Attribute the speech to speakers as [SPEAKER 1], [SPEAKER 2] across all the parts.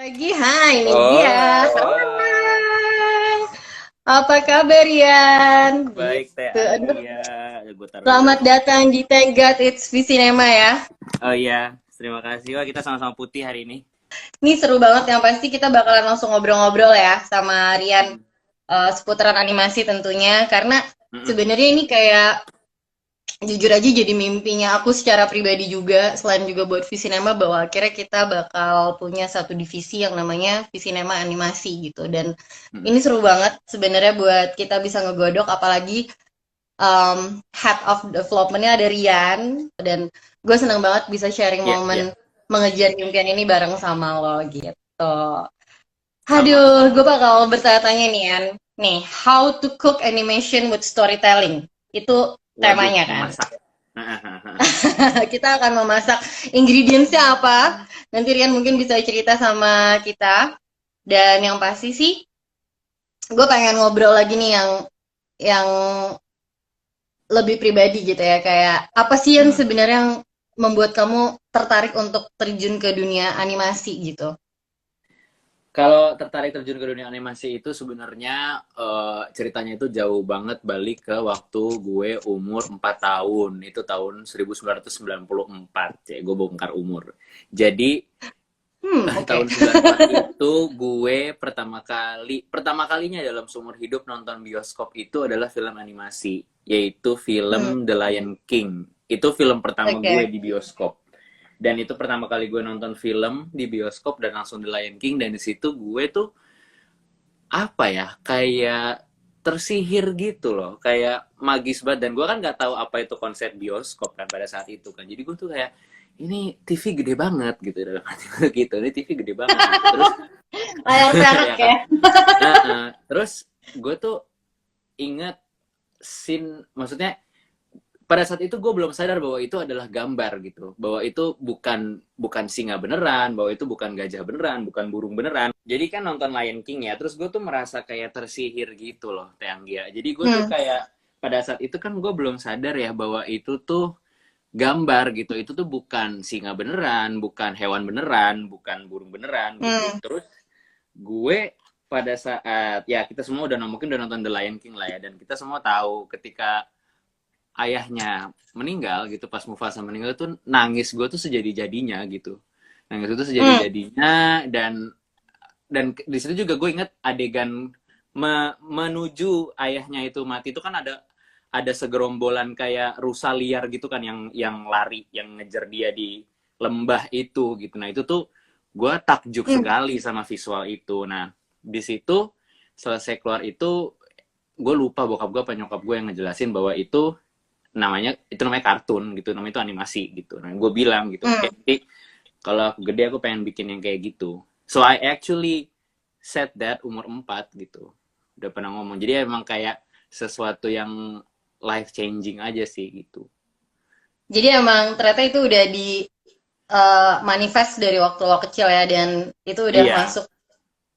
[SPEAKER 1] Lagi, hai, ini dia.
[SPEAKER 2] Oh,
[SPEAKER 1] Hai. Apa kabar, Yan?
[SPEAKER 2] baik Teh
[SPEAKER 1] Gitu. Aduh,
[SPEAKER 2] Anggia. Gue taruh dulu
[SPEAKER 1] selamat
[SPEAKER 2] nih.
[SPEAKER 1] datang di Thank God It's Cinema ya.
[SPEAKER 2] Oh iya, terima kasih. Wah, kita sama-sama putih hari ini.
[SPEAKER 1] Ini seru banget, yang pasti kita bakalan langsung ngobrol-ngobrol ya sama Rian,
[SPEAKER 2] Mm,
[SPEAKER 1] seputaran animasi tentunya. Karena
[SPEAKER 2] mm-mm.
[SPEAKER 1] sebenarnya ini kayak jujur aja jadi mimpinya aku secara pribadi juga, selain juga buat Visinema, bahwa akhirnya kita bakal punya satu divisi yang namanya Visinema Animasi gitu. Dan
[SPEAKER 2] Mm-mm.
[SPEAKER 1] ini seru banget sebenarnya buat kita bisa ngegodok, apalagi head of development-nya ada Rian, dan gue seneng banget bisa sharing
[SPEAKER 2] Iya, iya.
[SPEAKER 1] momen mengejar impian ini bareng sama lo gitu. Aduh,
[SPEAKER 2] Sama-sama.
[SPEAKER 1] gue bakal bertanya-tanya nih, Yan. Nih, how to cook animation with storytelling. Itu
[SPEAKER 2] Waduh,
[SPEAKER 1] temanya kan.
[SPEAKER 2] memasak.
[SPEAKER 1] Kita akan memasak, ingredients-nya apa. Nanti Rian mungkin bisa cerita sama kita. Dan yang pasti sih, gue pengen ngobrol lagi nih yang lebih pribadi gitu ya, kayak apa sih yang
[SPEAKER 2] Hmm.
[SPEAKER 1] sebenarnya yang membuat kamu tertarik untuk terjun ke dunia animasi gitu?
[SPEAKER 2] Kalau tertarik terjun ke dunia animasi itu sebenarnya ceritanya itu jauh banget balik ke waktu gue umur 4 tahun. Itu tahun 1994. Ya, gue bongkar umur. Jadi
[SPEAKER 1] Oke.
[SPEAKER 2] tahun 94 itu gue pertama kalinya dalam seumur hidup nonton bioskop itu adalah film animasi, yaitu
[SPEAKER 1] Hmm,
[SPEAKER 2] film The Lion King. Itu film pertama gue
[SPEAKER 1] oke.
[SPEAKER 2] di bioskop. Dan itu pertama kali gue nonton film di bioskop dan langsung The Lion King, dan di situ gue tuh apa ya, kayak tersihir gitu loh, kayak magis banget. Dan gue kan nggak tahu apa itu konsep bioskop kan pada saat itu kan, jadi gue tuh kayak ini TV gede banget gitu dalam hati gue gitu, ini TV gede banget gitu. Terus
[SPEAKER 1] Layar perak
[SPEAKER 2] ya
[SPEAKER 1] ya.
[SPEAKER 2] kan. Terus gue tuh ingat scene, maksudnya pada saat itu gue belum sadar bahwa itu adalah gambar gitu, bahwa itu bukan bukan singa beneran, bahwa itu bukan gajah beneran, bukan burung beneran. Jadi kan nonton Lion King ya, terus gue tuh merasa kayak tersihir gitu loh, Teh Anggia. Jadi gue tuh
[SPEAKER 1] Hmm,
[SPEAKER 2] kayak pada saat itu kan gue belum sadar ya bahwa itu tuh gambar gitu, itu tuh bukan singa beneran, bukan hewan beneran, bukan burung beneran gitu.
[SPEAKER 1] hmm,
[SPEAKER 2] Terus gue pada saat ya kita semua udah mungkin udah nonton The Lion King lah ya, dan kita semua tahu ketika ayahnya meninggal gitu, pas Mufasa meninggal tuh nangis gue tuh sejadi-jadinya gitu, nangis itu
[SPEAKER 1] hmm,
[SPEAKER 2] sejadi-jadinya. Dan di situ juga gue inget adegan menuju ayahnya itu mati itu kan ada segerombolan kayak rusa liar gitu kan, yang lari, yang ngejar dia di lembah itu gitu. Nah itu tuh gue takjub
[SPEAKER 1] hmm.
[SPEAKER 2] sekali sama visual itu. Nah di situ selesai keluar itu, gue lupa bokap gue apa nyokap gue yang ngejelasin bahwa itu namanya kartun gitu, namanya itu animasi gitu. Nah gue bilang gitu, oke,
[SPEAKER 1] Hmm.
[SPEAKER 2] nanti kalau aku gede aku pengen bikin yang kayak gitu. So I actually said that umur 4 gitu. Udah pernah ngomong. Jadi emang kayak sesuatu yang life changing aja sih gitu.
[SPEAKER 1] Jadi emang ternyata itu udah di manifest dari waktu lo kecil ya, dan itu udah
[SPEAKER 2] Iya,
[SPEAKER 1] masuk,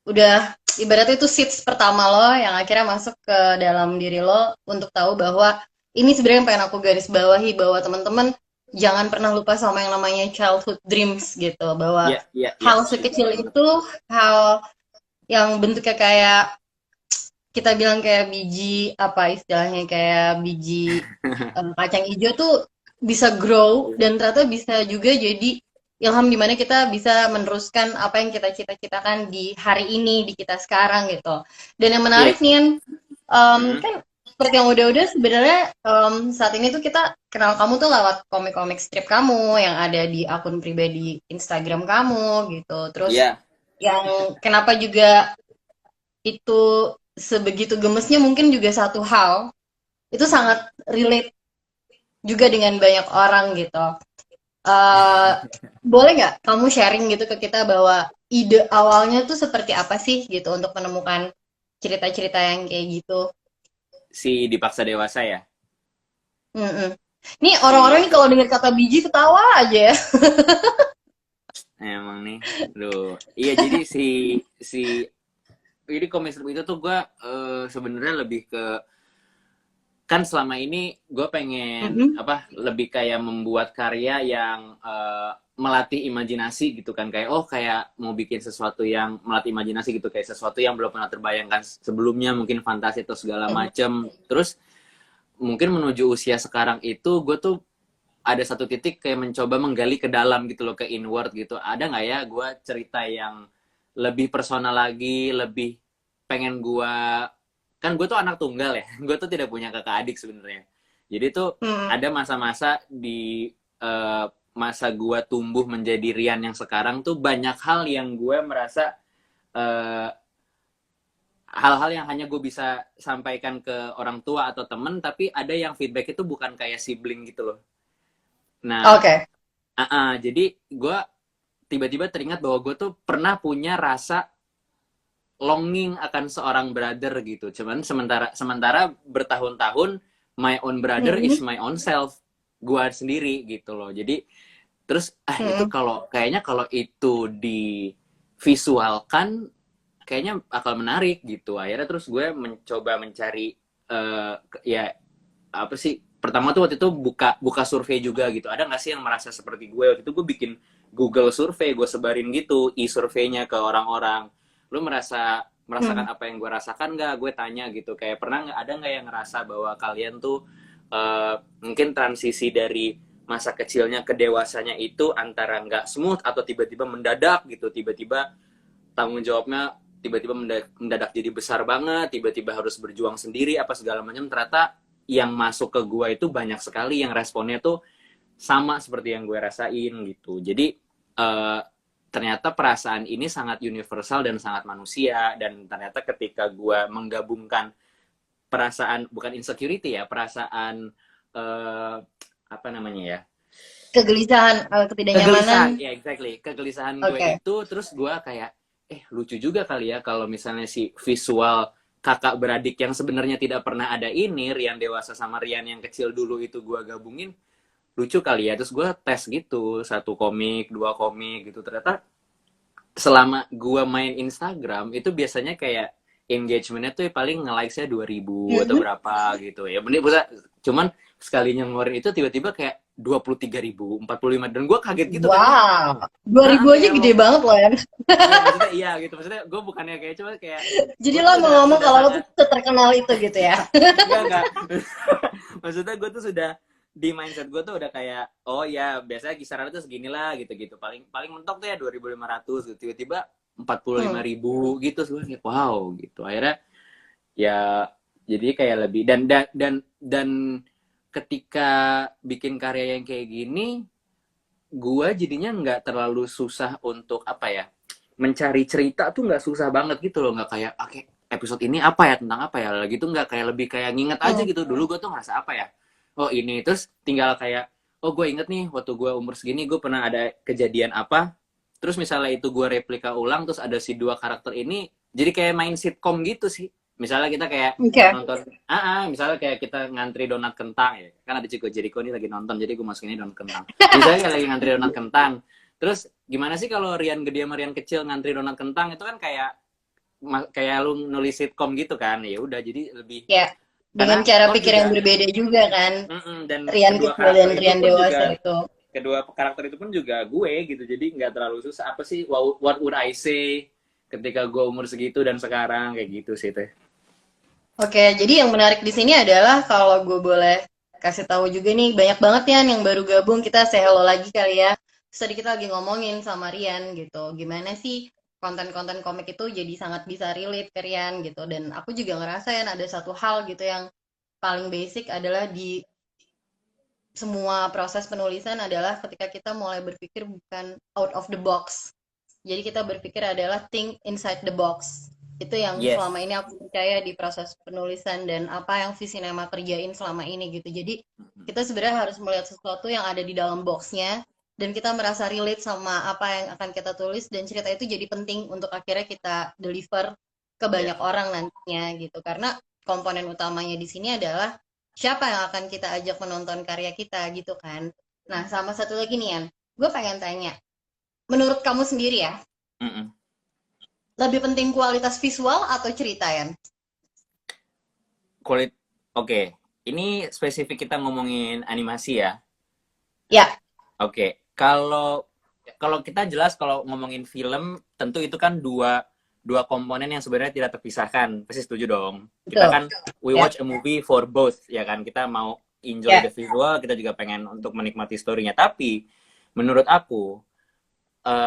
[SPEAKER 1] udah ibaratnya itu seeds pertama lo yang akhirnya masuk ke dalam diri lo untuk tahu bahwa ini sebenarnya yang pengen aku garis bawahi, bahwa teman-teman jangan pernah lupa sama yang namanya childhood dreams gitu, bahwa
[SPEAKER 2] iya, iya, iya,
[SPEAKER 1] hal
[SPEAKER 2] setuju
[SPEAKER 1] sekecil
[SPEAKER 2] banget.
[SPEAKER 1] itu, hal yang bentuknya kayak kita bilang kayak biji, apa istilahnya, kayak biji kacang hijau tuh bisa grow, dan ternyata bisa juga jadi ilham dimana kita bisa meneruskan apa yang kita cita-citakan di hari ini, di kita sekarang gitu. Dan yang
[SPEAKER 2] Iya,
[SPEAKER 1] menarik nih,
[SPEAKER 2] mm,
[SPEAKER 1] kan seperti yang udah-udah sebenarnya, saat ini tuh kita kenal kamu tuh lewat komik-komik strip kamu yang ada di akun pribadi Instagram kamu gitu. Terus
[SPEAKER 2] iya,
[SPEAKER 1] yang kenapa juga itu sebegitu gemesnya, mungkin juga satu hal itu sangat relate juga dengan banyak orang gitu. Eh, Boleh nggak kamu sharing gitu ke kita bahwa ide awalnya tuh seperti apa sih gitu untuk menemukan cerita-cerita yang kayak gitu?
[SPEAKER 2] si dipaksa dewasa ya.
[SPEAKER 1] Mm-mm. Nih orang-orang
[SPEAKER 2] Si
[SPEAKER 1] nih kalau dengar kata biji ketawa aja ya.
[SPEAKER 2] emang nih, aduh. Iya, jadi si jadi komik strip itu tuh gue sebenarnya lebih ke kan selama ini gue pengen
[SPEAKER 1] Mm-mm.
[SPEAKER 2] apa lebih kayak membuat karya yang melatih imajinasi gitu kan, kayak oh kayak mau bikin sesuatu yang melatih imajinasi gitu, kayak sesuatu yang belum pernah terbayangkan sebelumnya, mungkin fantasi atau segala
[SPEAKER 1] Mm-mm.
[SPEAKER 2] macem. Terus mungkin menuju usia sekarang itu gue tuh ada satu titik kayak mencoba menggali ke dalam gitu loh, ke inward gitu. Ada nggak ya gue cerita yang lebih personal lagi, lebih pengen gue, kan gue tuh anak tunggal ya, gue tuh tidak punya kakak adik sebenarnya. Jadi tuh
[SPEAKER 1] Mm-mm.
[SPEAKER 2] ada masa-masa di masa gue tumbuh menjadi Rian yang sekarang tuh banyak hal yang gue merasa eh, hal-hal yang hanya gue bisa sampaikan ke orang tua atau temen, tapi ada yang feedback itu bukan kayak sibling gitu loh. Nah,
[SPEAKER 1] Oke.
[SPEAKER 2] jadi gue tiba-tiba teringat bahwa gue tuh pernah punya rasa longing akan seorang brother gitu. Cuman sementara sementara bertahun-tahun my own brother is
[SPEAKER 1] Mm-mm.
[SPEAKER 2] my own self. Gua sendiri gitu loh. Jadi terus itu
[SPEAKER 1] Mm-mm.
[SPEAKER 2] kalau kayaknya kalau itu divisualkan kayaknya akal menarik gitu. Akhirnya terus gue mencoba mencari ya apa sih, pertama tuh waktu itu buka buka survei juga gitu, ada nggak sih yang merasa seperti gue. Waktu itu gue bikin Google survei, gue sebarin gitu e-surveinya ke orang-orang, lu merasakan
[SPEAKER 1] Mm.
[SPEAKER 2] apa yang gue rasakan nggak, gue tanya gitu, kayak pernah nggak, ada nggak yang ngerasa bahwa kalian tuh mungkin transisi dari masa kecilnya ke dewasanya itu antara nggak smooth atau tiba-tiba mendadak gitu, tiba-tiba tanggung jawabnya tiba-tiba mendadak jadi besar banget, tiba-tiba harus berjuang sendiri apa segala macam. Ternyata yang masuk ke gue itu banyak sekali yang responnya tuh sama seperti yang gue rasain gitu. Jadi uh, ternyata perasaan ini sangat universal dan sangat manusia, dan ternyata ketika gue menggabungkan perasaan bukan insecurity ya, perasaan uh, apa namanya ya,
[SPEAKER 1] Kegelisahan, ketidaknyamanan.
[SPEAKER 2] kegelisahan ya, exactly, kegelisahan gue
[SPEAKER 1] Oke.
[SPEAKER 2] itu, terus gue kayak lucu juga kali ya kalau misalnya si visual kakak beradik yang sebenarnya tidak pernah ada ini, Rian dewasa sama Rian yang kecil dulu itu gue gabungin, lucu kali ya. Terus gue tes gitu, satu komik dua komik gitu, ternyata selama gue main Instagram itu biasanya kayak engagementnya tuh paling nge-likes-nya 2.000 atau
[SPEAKER 1] Mm-mm.
[SPEAKER 2] berapa gitu ya. Bener, cuman sekalinya ngeluarin itu tiba-tiba kayak 23.000, 45, dan gue kaget gitu kan.
[SPEAKER 1] Wow. 2000 aja
[SPEAKER 2] Kayak
[SPEAKER 1] gede banget loh ya.
[SPEAKER 2] iya maksudnya iya gitu, maksudnya gue bukannya kayak, cuma kayak
[SPEAKER 1] Jadi
[SPEAKER 2] gue
[SPEAKER 1] lo
[SPEAKER 2] tuh
[SPEAKER 1] mau
[SPEAKER 2] udah
[SPEAKER 1] ngomong
[SPEAKER 2] sudah
[SPEAKER 1] kalau lo tuh
[SPEAKER 2] sangat
[SPEAKER 1] terkenal itu gitu ya.
[SPEAKER 2] enggak maksudnya gue tuh sudah di mindset gue tuh udah kayak oh ya biasanya kisaran itu segini lah gitu gitu, paling paling mentok tuh ya 2.500 gitu, tiba-tiba 45
[SPEAKER 1] Hmm.
[SPEAKER 2] ribu gitu. Sebenarnya wow gitu, akhirnya ya jadi kayak lebih, dan ketika bikin karya yang kayak gini gue jadinya nggak terlalu susah untuk apa ya, mencari cerita tuh nggak susah banget gitu loh, nggak kayak oke episode ini apa ya, tentang apa ya lagi, tuh nggak kayak, lebih kayak nginget aja
[SPEAKER 1] Hmm.
[SPEAKER 2] gitu. Dulu gue tuh ngerasa apa ya, oh ini, terus tinggal kayak oh gue inget nih waktu gue umur segini gue pernah ada kejadian apa, terus misalnya itu gue replika ulang, terus ada si dua karakter ini, jadi kayak main sitkom gitu sih. Misalnya kita kayak
[SPEAKER 1] Oke.
[SPEAKER 2] nonton misalnya kayak kita ngantri donat kentang ya, kan ada Chico Jericho ini lagi nonton, jadi gue masukin ini donat kentang. Misalnya kayak lagi ngantri donat kentang, terus gimana sih kalau Rian gede sama Rian kecil ngantri donat kentang, itu kan kayak kayak lu nulis sitkom gitu kan. Ya udah jadi lebih,
[SPEAKER 1] Ya. Dengan
[SPEAKER 2] karena
[SPEAKER 1] cara
[SPEAKER 2] toh
[SPEAKER 1] pikir yang
[SPEAKER 2] juga
[SPEAKER 1] berbeda juga kan.
[SPEAKER 2] dan
[SPEAKER 1] Rian
[SPEAKER 2] kedua
[SPEAKER 1] kecil dan
[SPEAKER 2] karakter itu
[SPEAKER 1] Rian
[SPEAKER 2] pun
[SPEAKER 1] dewasa
[SPEAKER 2] juga
[SPEAKER 1] itu.
[SPEAKER 2] gue gitu, jadi nggak terlalu susah apa sih, what would I say ketika gue umur segitu dan sekarang kayak gitu sih teh.
[SPEAKER 1] Oke, jadi yang menarik di sini adalah kalau gue boleh kasih tahu juga nih, banyak banget ya yang baru gabung, kita say hello lagi kali ya. Terus tadi kita lagi ngomongin sama Rian gitu, gimana sih konten-konten komik itu jadi sangat bisa relate ke Rian gitu. Dan aku juga ngerasain ada satu hal gitu yang paling basic adalah di semua proses penulisan adalah ketika kita mulai berpikir bukan out of the box. Jadi kita berpikir adalah think inside the box. Itu yang selama
[SPEAKER 2] Yes.
[SPEAKER 1] ini aku percaya di proses penulisan dan apa yang Visinema kerjain selama ini gitu. Jadi kita sebenarnya harus melihat sesuatu yang ada di dalam boxnya dan kita merasa relate sama apa yang akan kita tulis, dan cerita itu jadi penting untuk akhirnya kita deliver ke
[SPEAKER 2] Yes.
[SPEAKER 1] banyak orang nantinya gitu. Karena komponen utamanya di sini adalah siapa yang akan kita ajak menonton karya kita gitu kan. Nah, sama satu lagi nih Yan, gue pengen tanya, menurut kamu sendiri ya,
[SPEAKER 2] Mm-mm.
[SPEAKER 1] lebih penting kualitas visual atau cerita, Yan?
[SPEAKER 2] Kulit, oke. ini spesifik kita ngomongin animasi ya.
[SPEAKER 1] Ya,
[SPEAKER 2] Oke, kalau kalau kita jelas kalau ngomongin film, tentu itu kan dua dua komponen yang sebenarnya tidak terpisahkan. Pasti setuju dong. Kita
[SPEAKER 1] betul.
[SPEAKER 2] kan we
[SPEAKER 1] Ya,
[SPEAKER 2] watch a movie for both, ya kan. Kita mau enjoy
[SPEAKER 1] ya.
[SPEAKER 2] the visual, kita juga pengen untuk menikmati story-nya. Tapi menurut aku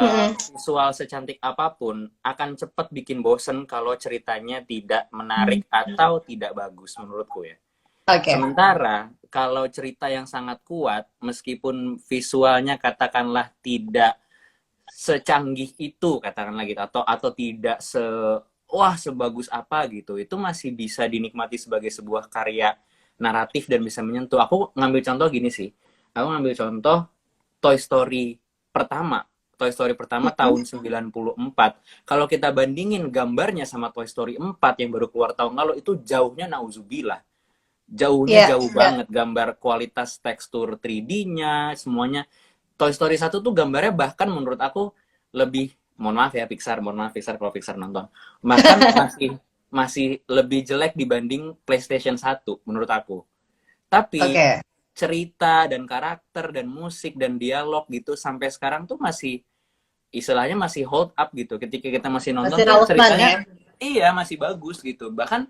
[SPEAKER 1] Mm-mm.
[SPEAKER 2] visual secantik apapun akan cepat bikin bosen kalau ceritanya tidak menarik atau tidak bagus menurutku ya.
[SPEAKER 1] Oke.
[SPEAKER 2] Sementara kalau cerita yang sangat kuat, meskipun visualnya katakanlah tidak secanggih itu, katakanlah gitu, atau tidak wah sebagus apa gitu, itu masih bisa dinikmati sebagai sebuah karya naratif dan bisa menyentuh. Aku ngambil contoh gini sih, aku ngambil contoh Toy Story pertama. Toy Story pertama
[SPEAKER 1] Mm-mm.
[SPEAKER 2] tahun 94. Kalau kita bandingin gambarnya sama Toy Story 4 yang baru keluar tahun lalu, itu jauhnya nauzubillah. Jauhnya
[SPEAKER 1] Ya,
[SPEAKER 2] jauh
[SPEAKER 1] ya.
[SPEAKER 2] banget. Gambar kualitas tekstur 3D-nya, semuanya. Toy Story 1 tuh gambarnya bahkan menurut aku lebih, mohon maaf ya Pixar, mohon maaf Pixar kalau Pixar nonton. Bahkan masih masih lebih jelek dibanding PlayStation 1 menurut aku. Tapi
[SPEAKER 1] Oke.
[SPEAKER 2] cerita dan karakter dan musik dan dialog gitu sampai sekarang tuh masih istilahnya masih hold up gitu. Ketika kita masih nonton
[SPEAKER 1] Masih
[SPEAKER 2] tuh
[SPEAKER 1] relevan ya.
[SPEAKER 2] ceritanya iya masih bagus gitu. Bahkan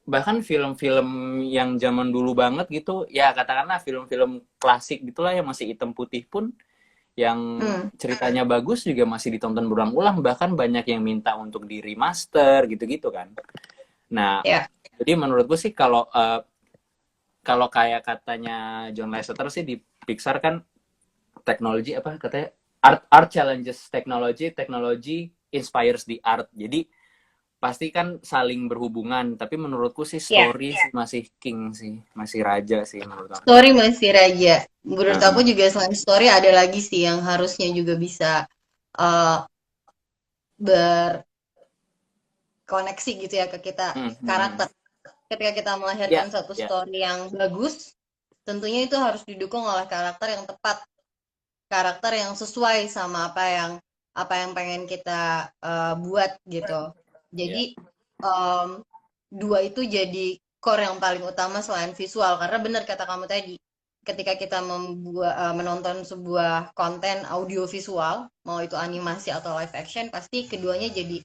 [SPEAKER 2] bahkan film-film yang zaman dulu banget gitu, ya katakanlah film-film klasik gitulah yang masih hitam putih pun yang
[SPEAKER 1] Hmm.
[SPEAKER 2] ceritanya bagus juga masih ditonton berulang-ulang, bahkan banyak yang minta untuk di remaster gitu-gitu kan. Nah,
[SPEAKER 1] Ya.
[SPEAKER 2] jadi menurutku sih kalau kayak katanya John Lasseter sih di Pixar kan teknologi apa katanya art challenges technology, technology inspires the art. Jadi pasti kan saling berhubungan, tapi menurutku sih
[SPEAKER 1] Ya.
[SPEAKER 2] story sih masih king sih, masih raja sih menurut aku.
[SPEAKER 1] Story masih raja. Menurut aku
[SPEAKER 2] Heeh.
[SPEAKER 1] juga selain story ada lagi sih yang harusnya juga bisa uh, berkoneksi gitu ya ke kita,
[SPEAKER 2] Hmm, hmm, hmm.
[SPEAKER 1] karakter. Ketika kita melahirkan
[SPEAKER 2] Ya,
[SPEAKER 1] satu
[SPEAKER 2] ya,
[SPEAKER 1] story yang bagus, tentunya itu harus didukung oleh karakter yang tepat, karakter yang sesuai sama apa yang pengen kita buat gitu.
[SPEAKER 2] ya,
[SPEAKER 1] Jadi em, dua itu jadi core yang paling utama selain visual, karena benar kata kamu tadi, ketika kita menonton sebuah konten audio visual, mau itu animasi atau live action, pasti keduanya jadi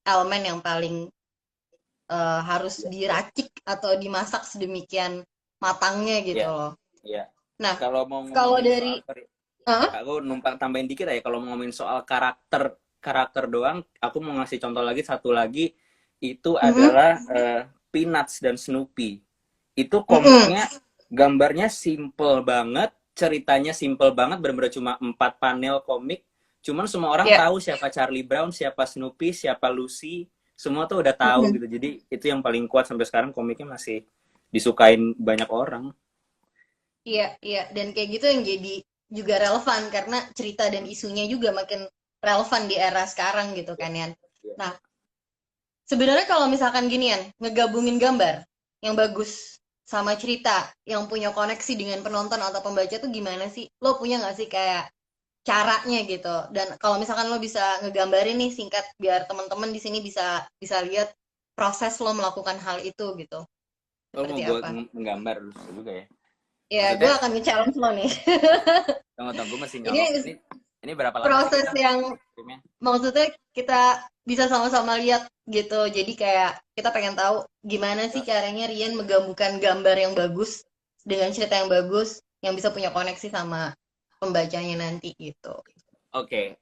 [SPEAKER 1] elemen yang paling harus diracik atau dimasak sedemikian matangnya gitu
[SPEAKER 2] ya,
[SPEAKER 1] loh.
[SPEAKER 2] ya.
[SPEAKER 1] Nah,
[SPEAKER 2] Kalau mau
[SPEAKER 1] kalau
[SPEAKER 2] ngomongin
[SPEAKER 1] dari
[SPEAKER 2] soal,
[SPEAKER 1] Hah?
[SPEAKER 2] aku numpang tambahin dikit ya. Kalau mau ngomongin soal karakter karakter doang, aku mau ngasih contoh lagi satu lagi itu
[SPEAKER 1] Mm-mm.
[SPEAKER 2] adalah Peanuts dan Snoopy. Itu
[SPEAKER 1] Mm-mm.
[SPEAKER 2] komiknya gambarnya simple banget, ceritanya simple banget, benar-benar cuma 4 panel komik. Cuman semua orang
[SPEAKER 1] Ya.
[SPEAKER 2] tahu siapa Charlie Brown, siapa Snoopy, siapa Lucy, semua tuh udah tahu
[SPEAKER 1] Mm-mm.
[SPEAKER 2] gitu. Jadi itu yang paling kuat sampai sekarang komiknya masih disukain banyak orang.
[SPEAKER 1] Iya, iya. Dan kayak gitu yang jadi juga relevan karena cerita dan isunya juga makin relevan di era sekarang gitu kan Yan. Nah, sebenarnya kalau misalkan ginian, ngegabungin gambar yang bagus sama cerita yang punya koneksi dengan penonton atau pembaca tuh gimana sih? Lo punya nggak sih kayak caranya gitu? Dan kalau misalkan lo bisa ngegambarin nih singkat biar teman-teman di sini bisa bisa lihat proses lo melakukan hal itu gitu.
[SPEAKER 2] Lo
[SPEAKER 1] Seperti
[SPEAKER 2] mau gue
[SPEAKER 1] apa?
[SPEAKER 2] menggambar juga ya.
[SPEAKER 1] Ya, gue
[SPEAKER 2] Maksudnya,
[SPEAKER 1] akan nge-challenge lo nih.
[SPEAKER 2] tunggu-tunggu gue masih nyolok.
[SPEAKER 1] Ini
[SPEAKER 2] Ini berapa lama sih
[SPEAKER 1] proses
[SPEAKER 2] kita
[SPEAKER 1] yang
[SPEAKER 2] filmnya?
[SPEAKER 1] maksudnya kita bisa sama-sama lihat gitu. Jadi kayak kita pengen tahu gimana sih caranya Rian menggabungkan gambar yang bagus dengan cerita yang bagus yang bisa punya koneksi sama pembacanya nanti gitu.
[SPEAKER 2] Oke,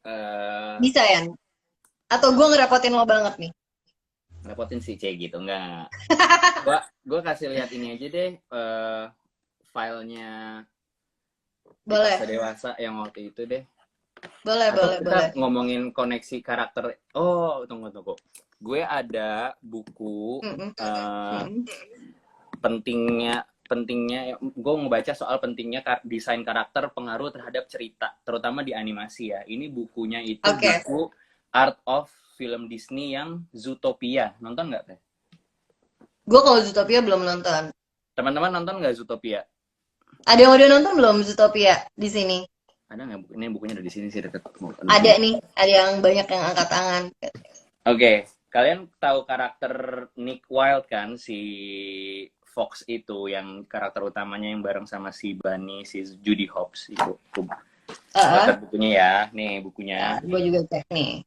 [SPEAKER 1] Bisa ya? Atau gue ngerepotin lo banget nih?
[SPEAKER 2] repotin sih C gitu, enggak. Gua kasih lihat ini aja deh, filenya Dewasa
[SPEAKER 1] Boleh,
[SPEAKER 2] Dewasa yang waktu itu deh.
[SPEAKER 1] boleh,
[SPEAKER 2] Atau
[SPEAKER 1] boleh,
[SPEAKER 2] kita
[SPEAKER 1] boleh.
[SPEAKER 2] ngomongin koneksi karakter. Oh, tunggu tunggu. Gue ada buku
[SPEAKER 1] Mm-mm.
[SPEAKER 2] eh,
[SPEAKER 1] Mm-mm.
[SPEAKER 2] pentingnya gue ngebaca soal pentingnya desain karakter pengaruh terhadap cerita, terutama di animasi ya. Ini bukunya itu
[SPEAKER 1] Oke,
[SPEAKER 2] buku Art of Film Disney yang Zootopia. Nonton nggak teh?
[SPEAKER 1] gue kalau Zootopia belum nonton.
[SPEAKER 2] Teman-teman nonton nggak Zootopia?
[SPEAKER 1] Ada yang udah nonton belum Zootopia di sini?
[SPEAKER 2] Ada nggak? Ini bukunya ada di sini sih dekat di
[SPEAKER 1] Ada
[SPEAKER 2] sini.
[SPEAKER 1] nih, ada yang banyak yang angkat tangan.
[SPEAKER 2] Oke, kalian tahu karakter Nick Wilde kan si Fox itu yang karakter utamanya yang bareng sama si Bunny, si Judy Hopps itu. Baca bukunya ya, nih bukunya.
[SPEAKER 1] Gue juga cek nih.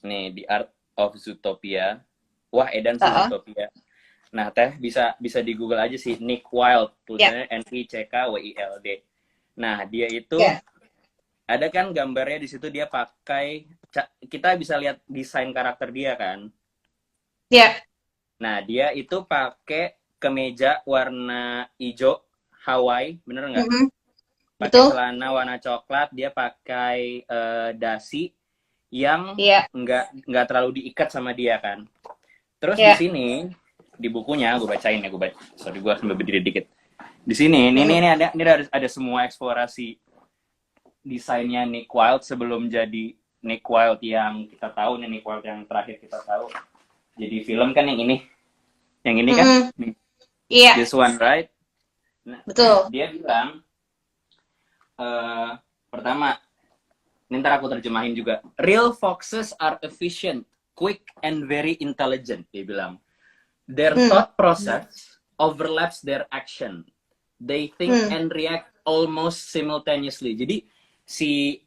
[SPEAKER 2] Nih, The Art of Zootopia. Wah, edan sih
[SPEAKER 1] Uh,
[SPEAKER 2] Zootopia. Nah, Teh bisa bisa di Google aja sih Nick Wilde,
[SPEAKER 1] ya,
[SPEAKER 2] tulisannya Nickwild. Nah, dia itu
[SPEAKER 1] ya,
[SPEAKER 2] ada kan gambarnya di situ dia pakai kita bisa lihat desain karakter dia kan.
[SPEAKER 1] ya.
[SPEAKER 2] Nah, dia itu pakai kemeja warna hijau Hawaii, bener nggak?
[SPEAKER 1] Mm-mm.
[SPEAKER 2] Pakai
[SPEAKER 1] Betul.
[SPEAKER 2] celana warna coklat, dia pakai dasi yang
[SPEAKER 1] Iya,
[SPEAKER 2] nggak terlalu diikat sama dia kan. Terus di
[SPEAKER 1] iya.
[SPEAKER 2] sini di bukunya gue bacain ya, sorry gue sambil berdiri dikit. Di sini
[SPEAKER 1] Mm-mm.
[SPEAKER 2] ini ada semua eksplorasi desainnya Nick Wilde sebelum jadi Nick Wilde yang kita tahu nih, Nick Wilde yang terakhir kita tahu. Jadi film kan yang ini kan,
[SPEAKER 1] Mm-mm. Iya,
[SPEAKER 2] this one right. Nah,
[SPEAKER 1] betul.
[SPEAKER 2] dia bilang pertama, ini ntar aku terjemahin juga. Real foxes are efficient, quick, and very intelligent. Dia bilang, their
[SPEAKER 1] Hmm.
[SPEAKER 2] thought process overlaps their action. They think
[SPEAKER 1] Hmm.
[SPEAKER 2] and react almost simultaneously. Jadi si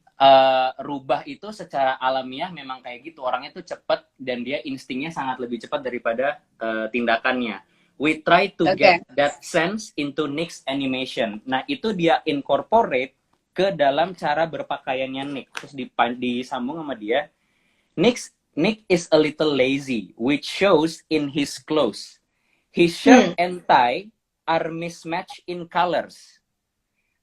[SPEAKER 2] rubah itu secara alamiah memang kayak gitu. Orangnya tuh cepat dan dia instingnya sangat lebih cepat daripada tindakannya. We try to
[SPEAKER 1] Oke.
[SPEAKER 2] get that sense into Nick's animation. Nah, itu dia incorporate ke dalam cara berpakaiannya Nick. Terus disambung sama dia. Nick is a little lazy, which shows in his clothes. His shirt and tie are mismatched in colors.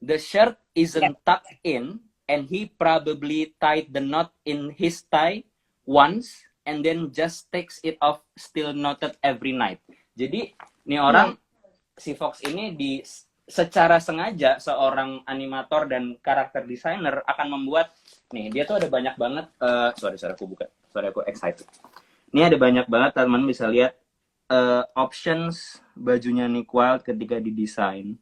[SPEAKER 2] The shirt
[SPEAKER 1] Ya.
[SPEAKER 2] isn't tucked in, and he probably tied the knot in his tie once, and then just takes it off still knotted every night. Jadi, nih orang, si Fox ini secara sengaja seorang animator dan karakter designer akan membuat, nih dia tuh ada banyak banget, sorry aku excited. Ini ada banyak banget teman bisa lihat options bajunya Nick Wilde ketika didesain.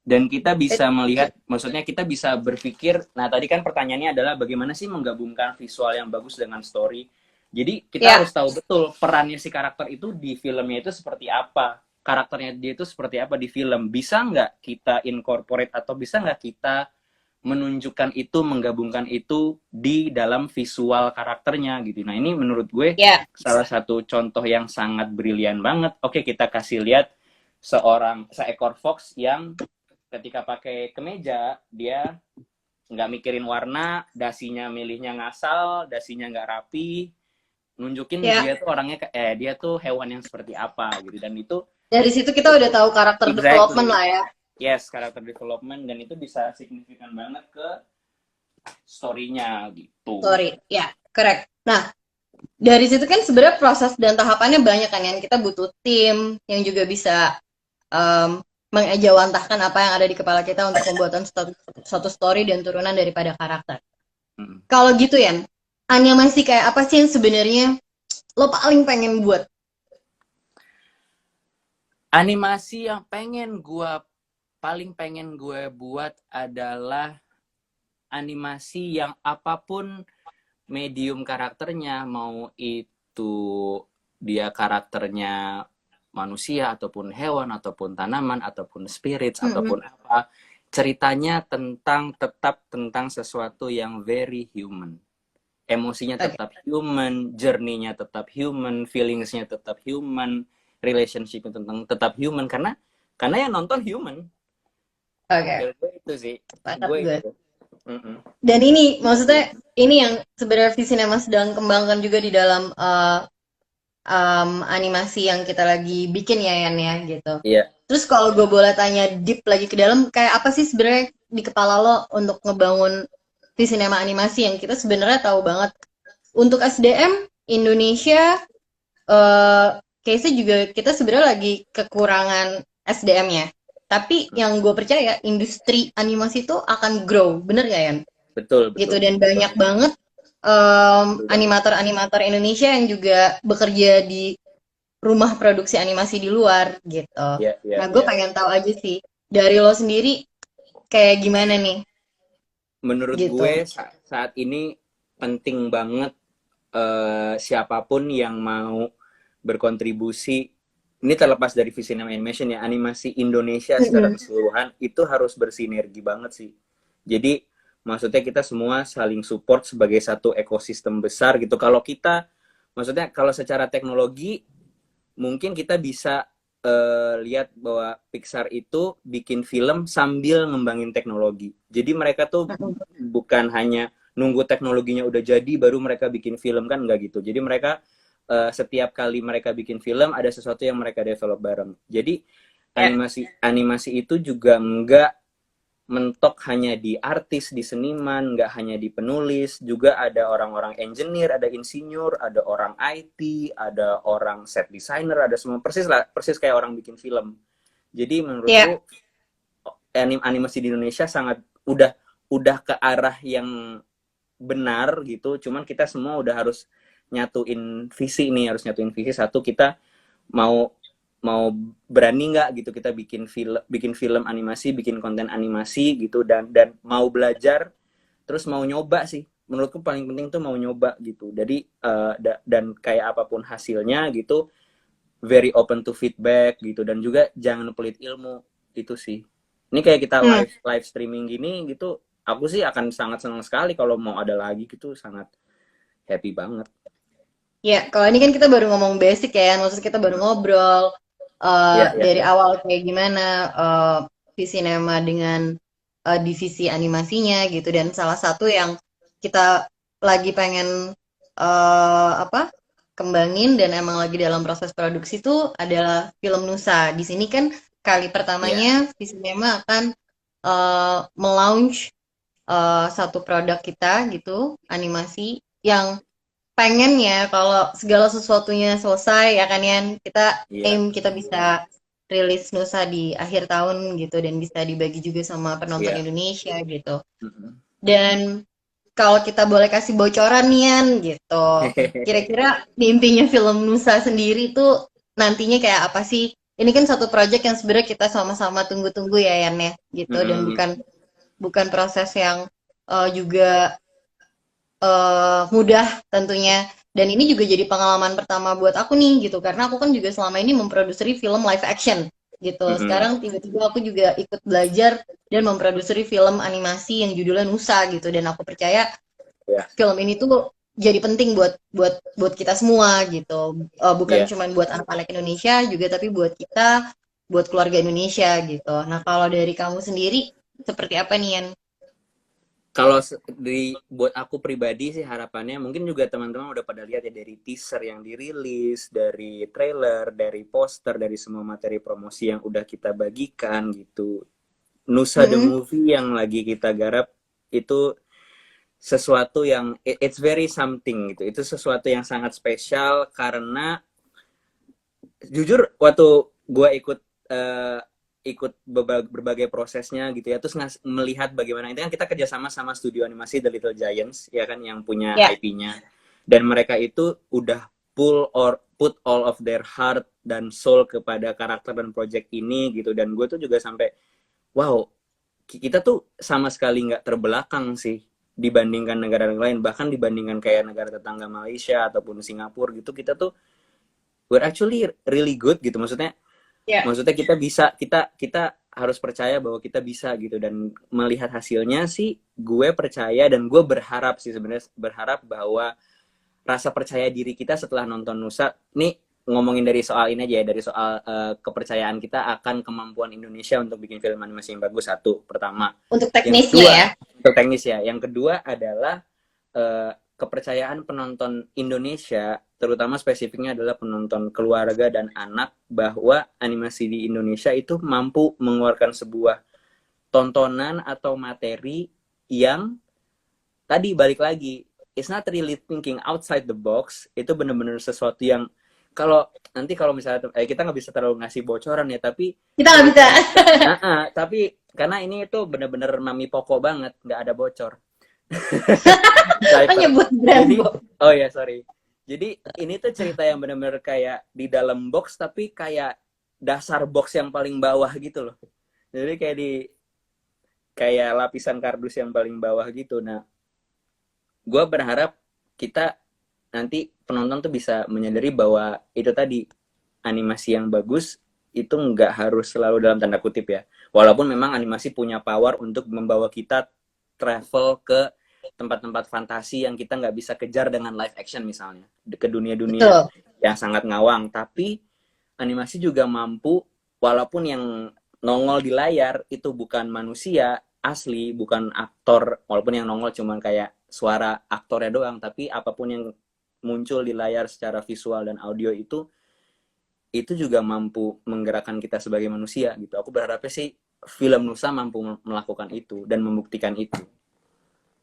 [SPEAKER 2] Dan kita bisa melihat, maksudnya kita bisa berpikir, nah tadi kan pertanyaannya adalah bagaimana sih menggabungkan visual yang bagus dengan story. Jadi kita harus tahu betul perannya si karakter itu di filmnya itu seperti apa. Karakternya dia itu seperti apa di film. Bisa nggak kita incorporate atau bisa nggak kita menunjukkan itu, menggabungkan itu di dalam visual karakternya gitu. Nah ini menurut gue salah satu contoh yang sangat brilian banget. Oke, kita kasih lihat seekor fox yang ketika pakai kemeja dia nggak mikirin warna, dasinya milihnya ngasal, dasinya nggak rapi, nunjukin dia tuh orangnya dia tuh hewan yang seperti apa gitu. Dan itu
[SPEAKER 1] dari situ kita udah tahu karakter development lah ya.
[SPEAKER 2] Yes, karakter development, dan itu bisa signifikan banget ke story-nya gitu.
[SPEAKER 1] Sorry, ya, correct. Nah, dari situ kan sebenarnya proses dan tahapannya banyak kan, yang kita butuh tim yang juga bisa mengejawantahkan apa yang ada di kepala kita untuk pembuatan suatu story dan turunan daripada karakter. Kalau gitu ya, animasi kayak apa sih yang sebenarnya lo paling pengen buat?
[SPEAKER 2] Animasi yang paling pengen gue buat adalah animasi yang apapun medium karakternya, mau itu dia karakternya manusia ataupun hewan ataupun tanaman ataupun spirits ataupun apa, ceritanya tetap tentang sesuatu yang very human. Emosinya tetap human, journey-nya tetap human, feelings-nya tetap human, relationship-nya tetap human, karena yang nonton human. Gue itu sih. Gue itu.
[SPEAKER 1] Dan ini maksudnya ini yang sebenarnya Visinema sedang kembangkan juga di dalam animasi yang kita lagi bikin ya Yan ya gitu.
[SPEAKER 2] Iya.
[SPEAKER 1] Terus kalau gue boleh tanya deep lagi ke dalam, kayak apa sih sebenarnya di kepala lo untuk ngebangun Visinema animasi yang kita sebenarnya tahu banget untuk SDM Indonesia, kayaknya juga kita sebenarnya lagi kekurangan SDM-nya. Tapi yang gue percaya industri animasi itu akan grow, bener gak Yan?
[SPEAKER 2] Betul.
[SPEAKER 1] Gitu, dan banyak banget animator-animator Indonesia yang juga bekerja di rumah produksi animasi di luar gitu. Nah, gue pengen tahu aja sih dari lo sendiri kayak gimana nih?
[SPEAKER 2] Menurut gue saat ini penting banget siapapun yang mau berkontribusi ini terlepas dari visi nama animation ya, animasi Indonesia secara
[SPEAKER 1] Mm-mm.
[SPEAKER 2] keseluruhan itu harus bersinergi banget sih. Jadi maksudnya kita semua saling support sebagai satu ekosistem besar gitu. Kalau kita, maksudnya kalau secara teknologi mungkin kita bisa lihat bahwa Pixar itu bikin film sambil ngembangin teknologi. Jadi mereka tuh bukan hanya nunggu teknologinya udah jadi baru mereka bikin film, kan nggak gitu. Jadi mereka setiap kali mereka bikin film ada sesuatu yang mereka develop bareng. Jadi
[SPEAKER 1] Ya.
[SPEAKER 2] animasi animasi itu juga nggak mentok hanya di artis, di seniman, nggak hanya di penulis, juga ada orang-orang engineer, ada insinyur, ada orang IT, ada orang set designer, ada semua, persis lah, persis kayak orang bikin film. Jadi
[SPEAKER 1] Ya.
[SPEAKER 2] menurutku animasi di Indonesia sangat udah ke arah yang benar gitu. Cuman kita semua udah harus nyatuin visi nih, harus nyatuin visi. Satu, kita mau mau berani nggak gitu kita bikin film animasi, bikin konten animasi gitu, dan mau belajar, terus mau nyoba sih. Menurutku paling penting tuh mau nyoba gitu. Jadi dan kayak apapun hasilnya gitu, very open to feedback gitu, dan juga jangan pelit ilmu itu sih. Ini kayak kita
[SPEAKER 1] Hmm.
[SPEAKER 2] live live streaming gini gitu, aku sih akan sangat senang sekali kalau mau ada lagi gitu, sangat happy banget.
[SPEAKER 1] Ya, kalau ini kan kita baru ngomong basic ya, maksudnya kita baru ngobrol
[SPEAKER 2] Ya, ya,
[SPEAKER 1] dari
[SPEAKER 2] ya.
[SPEAKER 1] awal kayak gimana visi Nema dengan divisi animasinya gitu, dan salah satu yang kita lagi pengen apa kembangin dan emang lagi dalam proses produksi itu adalah film Nusa. Di sini kan kali
[SPEAKER 2] Ya,
[SPEAKER 1] pertamanya visi Nema akan melaunch satu produk kita gitu, animasi yang pengen ya kalau segala sesuatunya selesai ya kan Yan, kita
[SPEAKER 2] iya,
[SPEAKER 1] aim kita bisa rilis Nusa di akhir tahun gitu dan bisa dibagi juga sama penonton
[SPEAKER 2] iya.
[SPEAKER 1] Indonesia gitu.
[SPEAKER 2] Mm-mm.
[SPEAKER 1] Dan kalau kita boleh kasih bocoran nih Yan gitu, kira-kira mimpinya film Nusa sendiri tuh nantinya kayak apa sih? Ini kan satu project yang sebenarnya kita sama-sama tunggu-tunggu ya Yan ya gitu, dan
[SPEAKER 2] Mm-mm.
[SPEAKER 1] bukan bukan proses yang juga mudah tentunya. Dan ini juga jadi pengalaman pertama buat aku nih gitu, karena aku kan juga selama ini memproduksi film live action gitu.
[SPEAKER 2] Mm-mm.
[SPEAKER 1] Sekarang tiba-tiba aku juga ikut belajar dan memproduksi film animasi yang judulnya Nusa gitu. Dan aku percaya
[SPEAKER 2] Ya,
[SPEAKER 1] film ini tuh jadi penting buat buat buat kita semua gitu. Bukan
[SPEAKER 2] ya.
[SPEAKER 1] cuma buat anak-anak Indonesia juga, tapi buat kita, buat keluarga Indonesia gitu. Nah, kalau dari kamu sendiri seperti apa nih Yan?
[SPEAKER 2] Kalau buat aku pribadi sih harapannya, mungkin juga teman-teman udah pada lihat ya dari teaser yang dirilis, dari trailer, dari poster, dari semua materi promosi yang udah kita bagikan gitu. Nusa the
[SPEAKER 1] Mm-mm.
[SPEAKER 2] Movie yang lagi kita garap itu sesuatu yang it's very something gitu. Itu sesuatu yang sangat spesial karena jujur waktu gue eh, ikut berbagai prosesnya gitu ya, terus melihat bagaimana itu kan kita kerjasama sama studio animasi The Little Giants ya kan, yang punya
[SPEAKER 1] Ya.
[SPEAKER 2] IP-nya, dan mereka itu udah put all of their heart dan soul kepada karakter dan project ini gitu. Dan gue tuh juga sampai wow, kita tuh sama sekali nggak terbelakang sih dibandingkan negara lain, bahkan dibandingkan kayak negara tetangga Malaysia ataupun Singapura gitu. Kita tuh we're actually really good gitu, maksudnya
[SPEAKER 1] Ya.
[SPEAKER 2] maksudnya kita bisa, kita harus percaya bahwa kita bisa gitu. Dan melihat hasilnya sih gue percaya, dan gue berharap sih sebenarnya, berharap bahwa rasa percaya diri kita setelah nonton Nusa nih, ngomongin dari soal ini aja ya, dari soal kepercayaan kita akan kemampuan Indonesia untuk bikin film animasi yang bagus, satu pertama.
[SPEAKER 1] Untuk
[SPEAKER 2] Yang
[SPEAKER 1] teknisnya
[SPEAKER 2] kedua,
[SPEAKER 1] ya.
[SPEAKER 2] untuk teknis ya, yang kedua adalah kepercayaan penonton Indonesia, terutama spesifiknya adalah penonton keluarga dan anak, bahwa animasi di Indonesia itu mampu mengeluarkan sebuah tontonan atau materi yang tadi balik lagi, it's not really thinking outside the box. Itu bener-bener sesuatu yang kalau nanti kalau misalnya kita nggak bisa terlalu ngasih bocoran ya, tapi
[SPEAKER 1] Kita nggak bisa.
[SPEAKER 2] cerita-cerita, tapi karena ini itu bener-bener mami pokok banget, nggak ada bocor.
[SPEAKER 1] Oh,
[SPEAKER 2] Sniper.
[SPEAKER 1] nyebut brand,
[SPEAKER 2] Jadi,
[SPEAKER 1] Bo.
[SPEAKER 2] oh ya sorry. Jadi ini tuh cerita yang benar-benar kayak di dalam box, tapi kayak dasar box yang paling bawah gitu loh. Jadi kayak lapisan kardus yang paling bawah gitu. Nah, gue berharap kita nanti penonton tuh bisa menyadari bahwa itu tadi, animasi yang bagus itu nggak harus selalu dalam tanda kutip ya. Walaupun memang animasi punya power untuk membawa kita travel ke tempat-tempat fantasi yang kita nggak bisa kejar dengan live action misalnya. Ke dunia-dunia
[SPEAKER 1] Betul.
[SPEAKER 2] yang sangat ngawang. Tapi animasi juga mampu, walaupun yang nongol di layar itu bukan manusia asli, bukan aktor, walaupun yang nongol cuman kayak suara aktornya doang, tapi apapun yang muncul di layar secara visual dan audio itu juga mampu menggerakkan kita sebagai manusia gitu. Aku berharapnya sih film Nusa mampu melakukan itu dan membuktikan itu.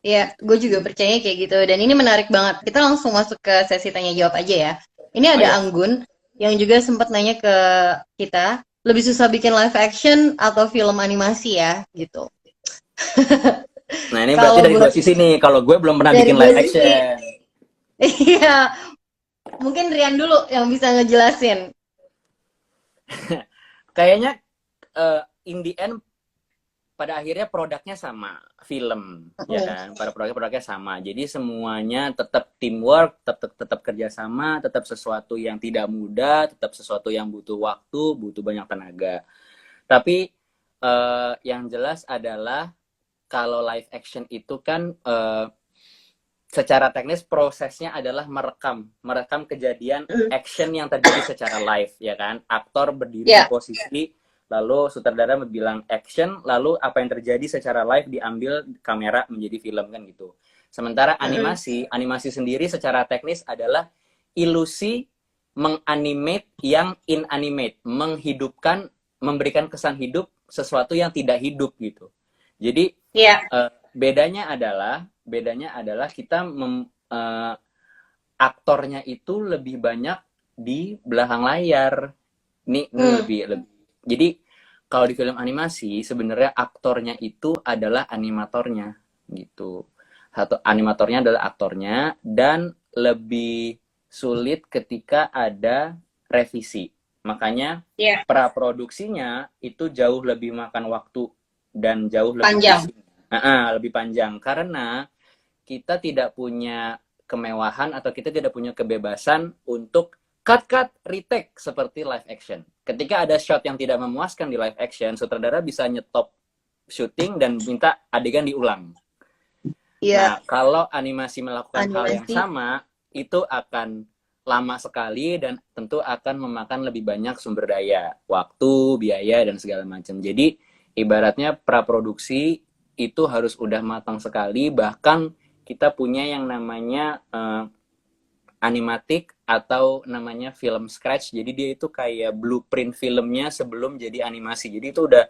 [SPEAKER 1] Ya, gue juga percaya kayak gitu. Dan ini menarik banget. Kita langsung masuk ke sesi tanya jawab aja ya. Ini
[SPEAKER 2] Oh
[SPEAKER 1] ada
[SPEAKER 2] ya,
[SPEAKER 1] Anggun yang juga sempat nanya ke kita, lebih susah bikin live action atau film animasi ya, gitu.
[SPEAKER 2] nah ini berarti
[SPEAKER 1] Kalau
[SPEAKER 2] dari dua
[SPEAKER 1] buat
[SPEAKER 2] sisi nih. Kalau gue belum pernah
[SPEAKER 1] dari
[SPEAKER 2] bikin
[SPEAKER 1] dua
[SPEAKER 2] live
[SPEAKER 1] sisi,
[SPEAKER 2] action.
[SPEAKER 1] iya, mungkin Rian dulu yang bisa ngejelasin.
[SPEAKER 2] Kayaknya in the end pada akhirnya produknya sama, film ya
[SPEAKER 1] Mm,
[SPEAKER 2] kan, pada produknya sama, jadi semuanya tetap teamwork, tetap kerjasama, tetap sesuatu yang tidak mudah, tetap sesuatu yang butuh waktu, butuh banyak tenaga. Tapi yang jelas adalah kalau live action itu kan secara teknis prosesnya adalah merekam kejadian
[SPEAKER 1] mm.
[SPEAKER 2] action yang terjadi secara live ya kan, aktor berdiri di
[SPEAKER 1] Ya,
[SPEAKER 2] posisi, lalu sutradara bilang action, lalu apa yang terjadi secara live diambil kamera menjadi film kan gitu. Sementara
[SPEAKER 1] mm,
[SPEAKER 2] animasi sendiri secara teknis adalah ilusi menganimate yang inanimate, menghidupkan, memberikan kesan hidup sesuatu yang tidak hidup gitu. Jadi
[SPEAKER 1] ya,
[SPEAKER 2] bedanya adalah kita aktornya itu lebih banyak di belakang layar. Ini
[SPEAKER 1] mm,
[SPEAKER 2] lebih. Jadi kalau di film animasi sebenarnya aktornya itu adalah animatornya gitu. Satu animatornya adalah aktornya dan lebih sulit ketika ada revisi. Makanya
[SPEAKER 1] ya,
[SPEAKER 2] praproduksinya itu jauh lebih makan waktu dan jauh lebih
[SPEAKER 1] panjang.
[SPEAKER 2] pusing. Lebih panjang karena kita tidak punya kemewahan atau kita tidak punya kebebasan untuk cut retake seperti live action. Ketika ada shot yang tidak memuaskan di live action, sutradara bisa nyetop syuting dan minta adegan diulang. Nah,
[SPEAKER 1] Iya,
[SPEAKER 2] kalau animasi melakukan hal yang
[SPEAKER 1] animasi.
[SPEAKER 2] sama, itu akan lama sekali dan tentu akan memakan lebih banyak sumber daya, waktu, biaya, dan segala macam. Jadi, ibaratnya praproduksi itu harus udah matang sekali, bahkan kita punya yang namanya animatic atau namanya film scratch. Jadi dia itu kayak blueprint filmnya sebelum jadi animasi. Jadi itu udah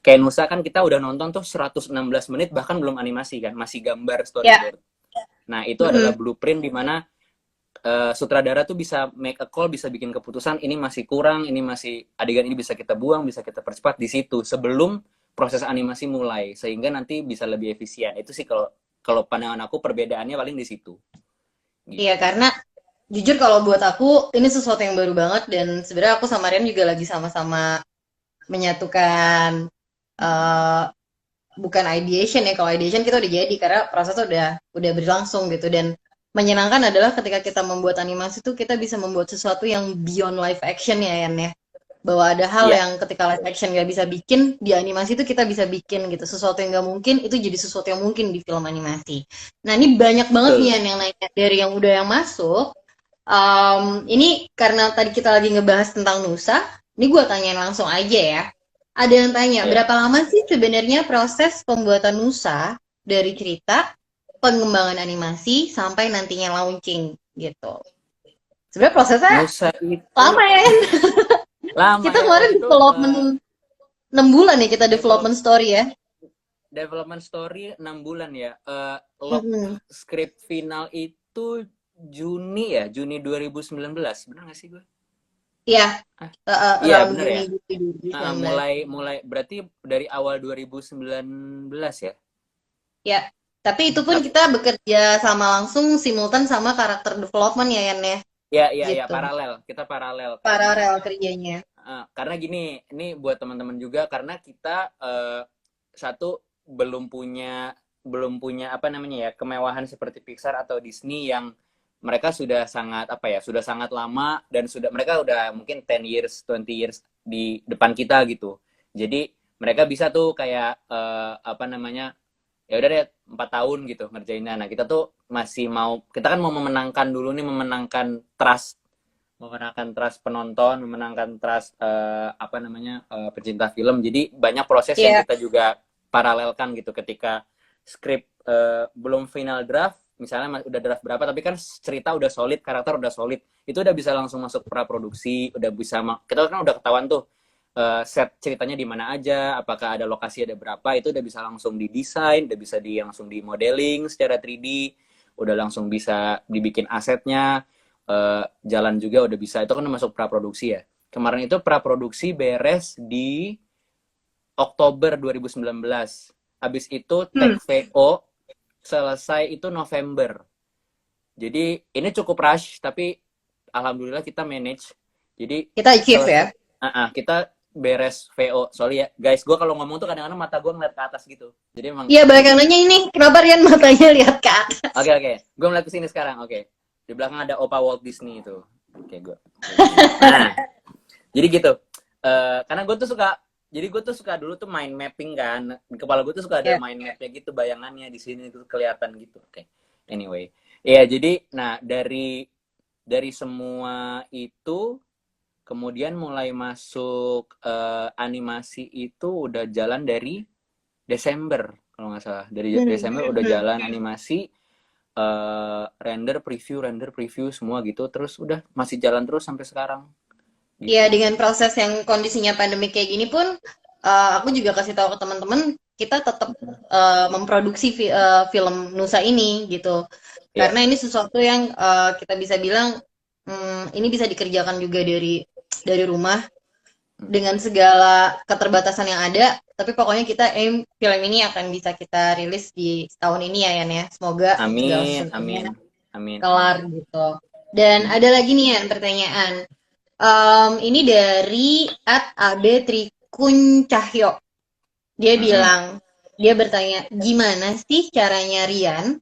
[SPEAKER 2] kayak Nusa kan kita udah nonton tuh 116 menit bahkan belum animasi kan, masih gambar
[SPEAKER 1] Ya,
[SPEAKER 2] storyboard. Nah, itu adalah
[SPEAKER 1] mm,
[SPEAKER 2] blueprint di mana sutradara tuh bisa make a call, bisa bikin keputusan ini masih kurang, ini masih adegan ini bisa kita buang, bisa kita percepat di situ sebelum proses animasi mulai sehingga nanti bisa lebih efisien. Itu sih kalau kalau pandangan aku perbedaannya paling di situ.
[SPEAKER 1] iya
[SPEAKER 2] Gitu.
[SPEAKER 1] karena jujur kalau buat aku ini sesuatu yang baru banget dan sebenarnya aku sama Rian juga lagi sama-sama menyatukan eh, bukan ideation ya, kalau ideation kita udah jadi karena prosesnya udah berlangsung gitu. Dan menyenangkan adalah ketika kita membuat animasi tuh kita bisa membuat sesuatu yang beyond live action ya Yan ya, bahwa ada hal
[SPEAKER 2] Iya,
[SPEAKER 1] yang ketika live action gak bisa bikin di animasi itu kita bisa bikin gitu, sesuatu yang gak mungkin itu jadi sesuatu yang mungkin di film animasi. Nah ini banyak banget nih
[SPEAKER 2] betul.
[SPEAKER 1] Yan yang nanya dari yang udah yang masuk. Ini karena tadi kita lagi ngebahas tentang Nusa, ini gue tanyain langsung aja ya. Ada yang tanya,
[SPEAKER 2] Ya.
[SPEAKER 1] berapa lama sih sebenarnya proses pembuatan Nusa dari cerita, pengembangan animasi, sampai nantinya launching gitu. Sebenarnya prosesnya
[SPEAKER 2] Nusa itu
[SPEAKER 1] lama ya.
[SPEAKER 2] lama
[SPEAKER 1] Kita
[SPEAKER 2] ya
[SPEAKER 1] kemarin
[SPEAKER 2] waktu itu
[SPEAKER 1] development 6 bulan ya kita
[SPEAKER 2] develop
[SPEAKER 1] development story ya.
[SPEAKER 2] development story 6 bulan ya. Lock
[SPEAKER 1] Mm-mm.
[SPEAKER 2] script final itu Juni 2019. Benar nggak sih gue?
[SPEAKER 1] Iya,
[SPEAKER 2] Ah, iya
[SPEAKER 1] around
[SPEAKER 2] bener
[SPEAKER 1] Juni
[SPEAKER 2] ya.
[SPEAKER 1] gitu 2019.
[SPEAKER 2] Mulai berarti dari awal 2019 ya.
[SPEAKER 1] Ya, tapi itu pun
[SPEAKER 2] Tapi
[SPEAKER 1] kita bekerja sama langsung simultan sama karakter development ya Yan ya,
[SPEAKER 2] ya
[SPEAKER 1] gitu.
[SPEAKER 2] paralel. Kita paralel
[SPEAKER 1] Paralel kerjanya.
[SPEAKER 2] karena gini, ini buat teman-teman juga karena kita satu belum punya apa namanya ya kemewahan seperti Pixar atau Disney yang mereka sudah sangat apa ya, sudah sangat lama dan sudah mereka udah mungkin 10 years, 20 years di depan kita gitu. Jadi mereka bisa tuh kayak apa namanya, ya udah deh 4 tahun gitu ngerjainnya. Nah kita tuh masih mau, kita kan mau memenangkan dulu nih, memenangkan trust penonton, memenangkan trust apa namanya, pecinta film. Jadi banyak proses yang
[SPEAKER 1] Iya.
[SPEAKER 2] kita juga paralelkan gitu ketika skrip belum final draft, misalnya udah draft berapa, tapi kan cerita udah solid, karakter udah solid, itu udah bisa langsung masuk pra produksi, udah bisa kita kan udah ketahuan tuh set ceritanya di mana aja, apakah ada lokasi ada berapa, itu udah bisa langsung didesain, udah bisa langsung di modeling secara 3D, udah langsung bisa dibikin asetnya, jalan juga udah bisa. Itu kan masuk pra produksi ya. Kemarin itu pra produksi beres di Oktober 2019. Habis itu tag
[SPEAKER 1] Hmm,
[SPEAKER 2] VO selesai itu November. Jadi ini cukup rush, tapi alhamdulillah kita manage. Jadi
[SPEAKER 1] kita achieve ya.
[SPEAKER 2] selesai, kita beres VO. Soalnya ya, guys, gue kalau ngomong tuh kadang-kadang mata gue ngeliat ke atas gitu. Jadi emang
[SPEAKER 1] Iya, banyak yang nanya ini, kenapa Rian matanya lihat ke atas?
[SPEAKER 2] oke, oke. Gue ngeliat ke sini sekarang. Oke. Di belakang ada Opa Walt Disney itu. Oke, gue. Nah, jadi gitu. Karena gue tuh suka dulu tuh mind mapping kan. Di kepala gue tuh suka ada
[SPEAKER 1] Ya.
[SPEAKER 2] mind mapnya gitu, bayangannya di sini tuh kelihatan gitu. Oke. Anyway, ya jadi, nah dari semua itu kemudian mulai masuk animasi itu udah jalan dari Desember kalau nggak salah. Dari
[SPEAKER 1] Hmm.
[SPEAKER 2] Desember udah
[SPEAKER 1] Hmm.
[SPEAKER 2] jalan animasi, render preview semua gitu, terus udah masih jalan terus sampai sekarang
[SPEAKER 1] Ya,
[SPEAKER 2] gitu.
[SPEAKER 1] dengan proses yang kondisinya pandemi kayak gini pun, aku juga kasih tahu ke teman-teman, kita tetap memproduksi film Nusa ini gitu.
[SPEAKER 2] Iya,
[SPEAKER 1] Karena ini sesuatu yang kita bisa bilang, ini bisa dikerjakan juga dari rumah dengan segala keterbatasan yang ada. Tapi pokoknya kita aim film ini akan bisa kita rilis di tahun ini ya, Yan ya. Semoga segala
[SPEAKER 2] amin,
[SPEAKER 1] sesuatunya
[SPEAKER 2] amin, amin.
[SPEAKER 1] kelar gitu. Dan ada lagi nih ya pertanyaan. Ini dari @ab_trikuncahyo. Dia
[SPEAKER 2] Mm-mm.
[SPEAKER 1] bilang, dia bertanya, gimana sih caranya Rian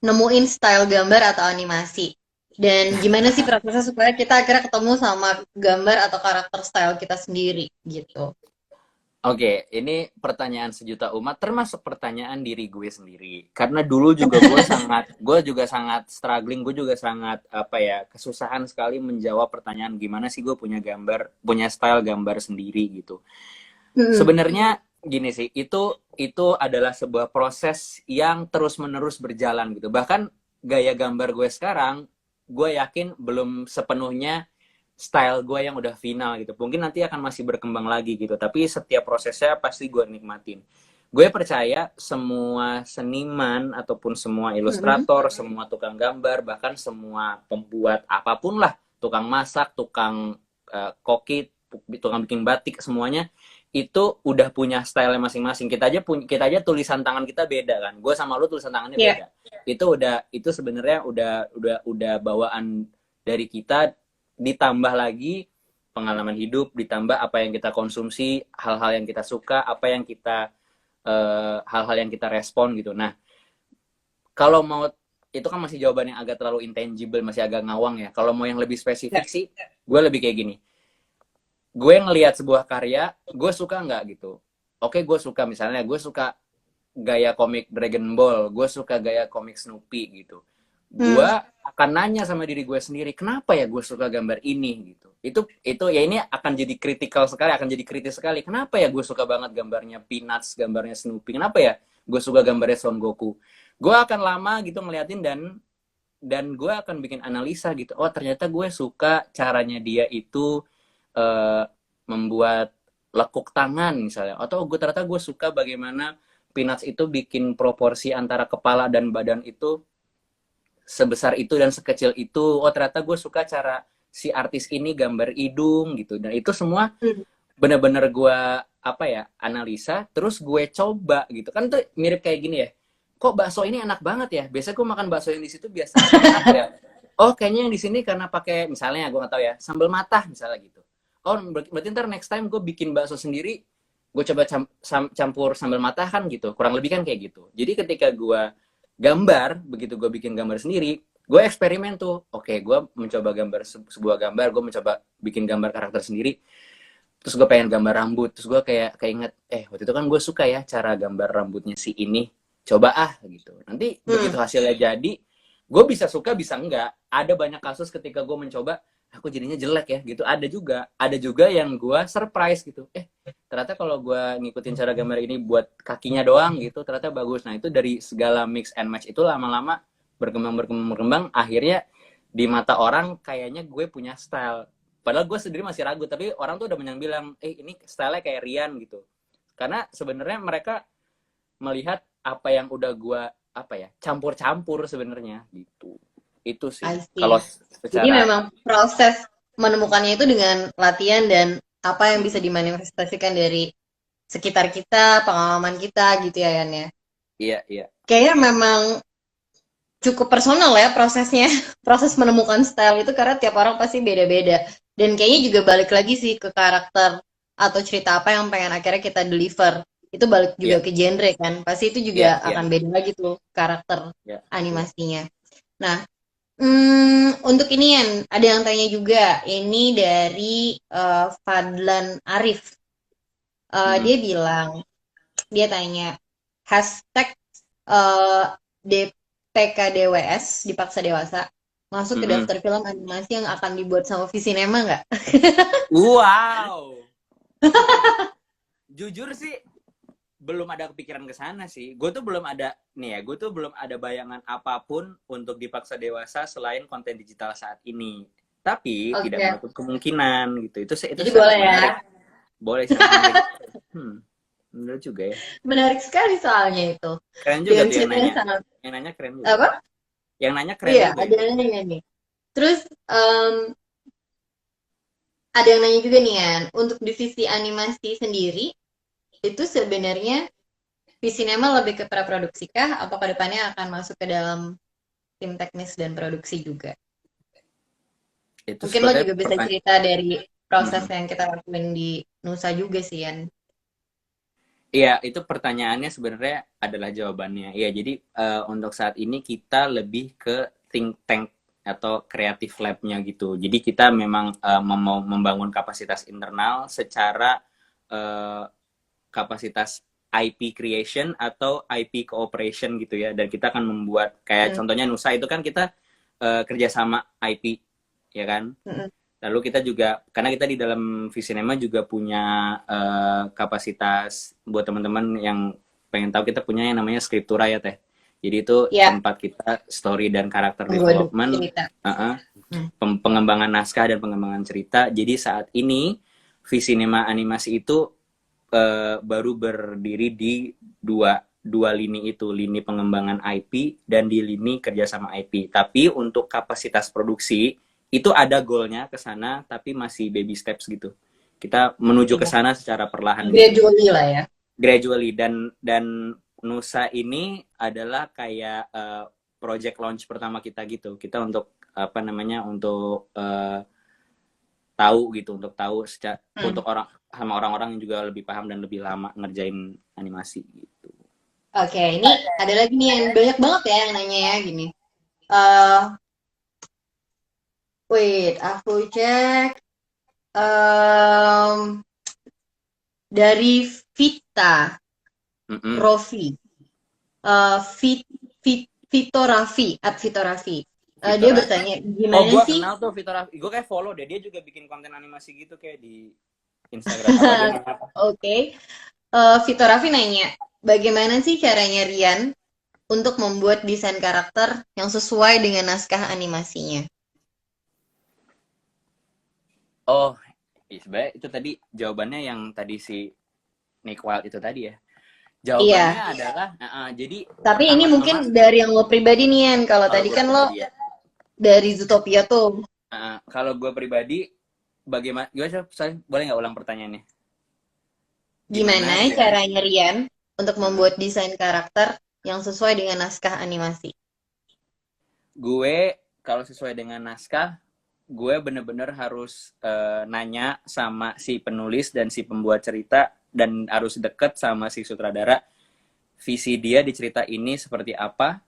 [SPEAKER 1] nemuin style gambar atau animasi? Dan gimana sih prosesnya supaya kita akhirnya ketemu sama gambar atau karakter style kita sendiri gitu.
[SPEAKER 2] Oke, ini pertanyaan sejuta umat, termasuk pertanyaan diri gue sendiri. Karena dulu juga gue juga sangat struggling, gue juga sangat apa ya, kesusahan sekali menjawab pertanyaan gimana sih gue punya style gambar sendiri gitu.
[SPEAKER 1] Mm-mm.
[SPEAKER 2] Sebenarnya gini sih, itu adalah sebuah proses yang terus-menerus berjalan gitu. Bahkan gaya gambar gue sekarang, gue yakin belum sepenuhnya style gue yang udah final gitu. Mungkin nanti akan masih berkembang lagi gitu. Tapi setiap prosesnya pasti gue nikmatin. Gue percaya semua seniman ataupun semua
[SPEAKER 1] Mm-mm.
[SPEAKER 2] ilustrator, semua tukang gambar, bahkan semua pembuat apapun lah, tukang masak, tukang koki, tukang bikin batik, semuanya itu udah punya style masing-masing. Kita aja tulisan tangan kita beda kan. Gue sama lu tulisan tangannya
[SPEAKER 1] Ya,
[SPEAKER 2] beda. Itu sebenarnya udah bawaan dari kita, ditambah lagi pengalaman hidup, ditambah apa yang kita konsumsi, hal-hal yang kita suka, hal-hal yang kita respon gitu. Nah, kalau mau itu kan masih jawaban yang agak terlalu intangible, masih agak ngawang ya. Kalau mau yang lebih
[SPEAKER 1] ya.
[SPEAKER 2] spesifik sih, gue lebih kayak gini. Gue ngelihat sebuah karya, gue suka nggak gitu. Oke, gue suka, misalnya gue suka gaya komik Dragon Ball, gue suka gaya komik Snoopy gitu. Gue
[SPEAKER 1] Hmm.
[SPEAKER 2] akan nanya sama diri gue sendiri, kenapa ya gue suka gambar ini gitu. Itu ya, ini akan jadi kritikal sekali, akan jadi kritis sekali. Kenapa ya gue suka banget gambarnya Peanuts, gambarnya Snoopy? Kenapa ya gue suka gambarnya Son Goku? Gue akan lama gitu ngeliatin, dan gue akan bikin analisa gitu. Oh, ternyata gue suka caranya dia itu eh, membuat lekuk tangan misalnya. Atau ternyata gue suka bagaimana Peanuts itu bikin proporsi antara kepala dan badan itu sebesar itu dan sekecil itu. Oh, ternyata gue suka cara si artis ini gambar hidung gitu. Dan itu semua
[SPEAKER 1] Hmm.
[SPEAKER 2] bener-bener gue apa ya, analisa, terus gue coba gitu. Kan tuh mirip kayak gini ya. Kok bakso ini enak banget ya? Biasanya gue makan bakso yang di situ biasa aja enak ya. Oh, kayaknya yang di sini karena pakai, misalnya gue nggak tahu ya, sambal matah misalnya gitu. Oh, berarti ntar next time gue bikin bakso sendiri, gue coba campur sambal matah kan gitu. Kurang lebih kan kayak gitu. Jadi ketika gue gambar, begitu gue bikin gambar sendiri, gue eksperimen tuh. Oke, gue mencoba gambar sebuah gambar, gue mencoba bikin gambar karakter sendiri. Terus gue pengen gambar rambut, terus gue kayak keinget, waktu itu kan gue suka ya cara gambar rambutnya si ini, coba gitu. Nanti begitu
[SPEAKER 1] Hmm,
[SPEAKER 2] hasilnya jadi, gue bisa suka bisa enggak. Ada banyak kasus ketika gue mencoba, aku jadinya jelek ya gitu. Ada juga yang gue surprise gitu. Ternyata kalau gue ngikutin cara gambar ini buat kakinya doang gitu, ternyata bagus. Nah itu dari segala mix and match itu lama-lama berkembang, akhirnya di mata orang kayaknya gue punya style. Padahal gue sendiri masih ragu, tapi orang tuh udah banyak bilang, ini style-nya kayak Rian gitu. Karena sebenarnya mereka melihat apa yang udah gue campur-campur sebenarnya gitu. Itu
[SPEAKER 1] I
[SPEAKER 2] sih. Kalau
[SPEAKER 1] see. Jadi
[SPEAKER 2] secara
[SPEAKER 1] memang proses menemukannya itu dengan latihan dan apa yang bisa dimanifestasikan dari sekitar kita, pengalaman kita gitu ya Yan ya.
[SPEAKER 2] iya iya
[SPEAKER 1] Kayaknya memang cukup personal ya prosesnya, proses menemukan style itu karena tiap orang pasti beda-beda. Dan kayaknya juga balik lagi sih ke karakter atau cerita apa yang pengen akhirnya kita deliver. Itu balik juga
[SPEAKER 2] iya
[SPEAKER 1] ke genre kan. Pasti itu
[SPEAKER 2] iya
[SPEAKER 1] juga
[SPEAKER 2] iya
[SPEAKER 1] akan beda lagi tuh karakter
[SPEAKER 2] iya betul.
[SPEAKER 1] animasinya. Nah, untuk ini Yan, ada yang tanya juga. Ini dari Fadlan Arif.
[SPEAKER 2] Mm-mm.
[SPEAKER 1] Dia bilang, dia tanya, hashtag eh, DPKDWS, dipaksa dewasa, masuk ke
[SPEAKER 2] Mm-mm.
[SPEAKER 1] daftar film animasi yang akan dibuat sama Visinema nggak?
[SPEAKER 2] Wow. Jujur sih belum ada kepikiran ke sana sih. Gue tuh belum ada nih ya, gue tuh belum ada bayangan apapun untuk dipaksa dewasa selain konten digital saat ini. Tapi tidak
[SPEAKER 1] Oke,
[SPEAKER 2] menutup kemungkinan gitu. Itu
[SPEAKER 1] jadi
[SPEAKER 2] sangat
[SPEAKER 1] boleh ya.
[SPEAKER 2] menarik. Boleh sangat menarik. Bener juga ya.
[SPEAKER 1] Menarik sekali soalnya itu.
[SPEAKER 2] Keren juga
[SPEAKER 1] Dengan
[SPEAKER 2] tuh yang
[SPEAKER 1] cerita
[SPEAKER 2] nanya.
[SPEAKER 1] yang sangat,
[SPEAKER 2] Yang nanya keren juga.
[SPEAKER 1] apa?
[SPEAKER 2] Yang nanya keren
[SPEAKER 1] Iya,
[SPEAKER 2] juga
[SPEAKER 1] ada
[SPEAKER 2] itu.
[SPEAKER 1] yang nanya nih. Terus, ada yang nanya juga nih Yan, untuk divisi animasi sendiri, itu sebenarnya Visinema lebih ke praproduksi kah? Atau ke depannya akan masuk ke dalam tim teknis dan produksi juga?
[SPEAKER 2] Itu
[SPEAKER 1] Mungkin lo
[SPEAKER 2] sebenarnya
[SPEAKER 1] juga bisa
[SPEAKER 2] pertanyaan.
[SPEAKER 1] cerita dari proses yang kita lakuin di Nusa juga sih, Yan.
[SPEAKER 2] Iya, itu pertanyaannya sebenarnya adalah jawabannya. Iya, jadi untuk saat ini kita lebih ke think tank atau kreatif lab-nya gitu. Jadi kita memang mau membangun kapasitas internal secara eh, kapasitas IP creation atau IP cooperation gitu ya. Dan kita akan membuat kayak
[SPEAKER 1] Hmm,
[SPEAKER 2] contohnya Nusa itu kan kita kerjasama IP, ya kan?
[SPEAKER 1] hmm,
[SPEAKER 2] Lalu kita juga, karena kita di dalam Visinema juga punya kapasitas buat teman-teman yang pengen tahu, kita punya yang namanya Scriptura ya Teh. Jadi itu
[SPEAKER 1] ya,
[SPEAKER 2] tempat kita story dan karakter
[SPEAKER 1] menggodok
[SPEAKER 2] development,
[SPEAKER 1] cerita. Hmm.
[SPEAKER 2] pengembangan naskah dan pengembangan cerita. Jadi saat ini Visinema animasi itu baru berdiri di dua lini itu, lini pengembangan IP dan di lini kerjasama IP. Tapi untuk kapasitas produksi itu ada goalnya ke sana, tapi masih baby steps gitu. Kita menuju ke
[SPEAKER 1] Iya.
[SPEAKER 2] sana secara perlahan gitu,
[SPEAKER 1] Gradually lah ya.
[SPEAKER 2] gradually. Dan Nusa ini adalah kayak project launch pertama kita gitu. Kita untuk apa namanya untuk tahu gitu, untuk tahu secara,
[SPEAKER 1] Hmm.
[SPEAKER 2] untuk orang sama orang-orang yang juga lebih paham dan lebih lama ngerjain animasi gitu.
[SPEAKER 1] Oke, ini ada lagi nih yang banyak banget ya yang nanya ya gini. eh Wait, aku cek. em dari Vita
[SPEAKER 2] Mm-mm.
[SPEAKER 1] Rofi. Vito Raffi, at Vito Raffi.
[SPEAKER 2] Vitor
[SPEAKER 1] Dia
[SPEAKER 2] Raffi.
[SPEAKER 1] bertanya,
[SPEAKER 2] Oh,
[SPEAKER 1] gimana
[SPEAKER 2] gue
[SPEAKER 1] sih?
[SPEAKER 2] kenal tuh Vitor Raffi. Gue kayak follow deh. Dia juga bikin konten animasi gitu kayak di Instagram. Apa dia nama apa?
[SPEAKER 1] Oke. Vito Raffi nanya, bagaimana sih caranya Rian untuk membuat desain karakter yang sesuai dengan naskah animasinya?
[SPEAKER 2] Oh, sebenarnya itu tadi jawabannya yang tadi si Nick Wilde itu tadi ya. Jawabannya
[SPEAKER 1] Iya,
[SPEAKER 2] adalah, jadi
[SPEAKER 1] tapi ini
[SPEAKER 2] pertama-tama,
[SPEAKER 1] mungkin dari yang lo pribadi nih, Yan. Kalau
[SPEAKER 2] kalau
[SPEAKER 1] tadi
[SPEAKER 2] gue
[SPEAKER 1] kan lo
[SPEAKER 2] pribadi ya.
[SPEAKER 1] dari Zootopia tuh.
[SPEAKER 2] Kalau gue pribadi, bagaimana? Boleh nggak ulang pertanyaannya?
[SPEAKER 1] Gimana
[SPEAKER 2] Gimana biar
[SPEAKER 1] caranya Rian untuk
[SPEAKER 2] uh,
[SPEAKER 1] membuat desain karakter yang sesuai dengan naskah animasi?
[SPEAKER 2] gue kalau sesuai dengan naskah, gue bener-bener harus nanya sama si penulis dan si pembuat cerita dan harus deket sama si sutradara, visi dia di cerita ini seperti apa,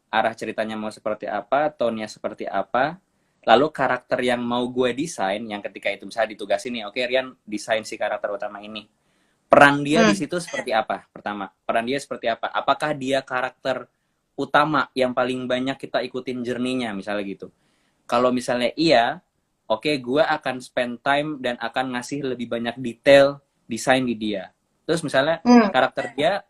[SPEAKER 2] arah ceritanya mau seperti apa, tone-nya seperti apa, lalu karakter yang mau gue desain, yang ketika itu misalnya ditugasin nih, oke Rian desain si karakter utama ini. Peran dia di
[SPEAKER 1] Hmm.
[SPEAKER 2] situ seperti apa? Pertama, peran dia seperti apa? Apakah dia karakter utama yang paling banyak kita ikutin journey-nya, misalnya gitu. Kalau misalnya iya, oke, gue akan spend time dan akan ngasih lebih banyak detail desain di dia. Terus misalnya
[SPEAKER 1] Hmm.
[SPEAKER 2] karakter dia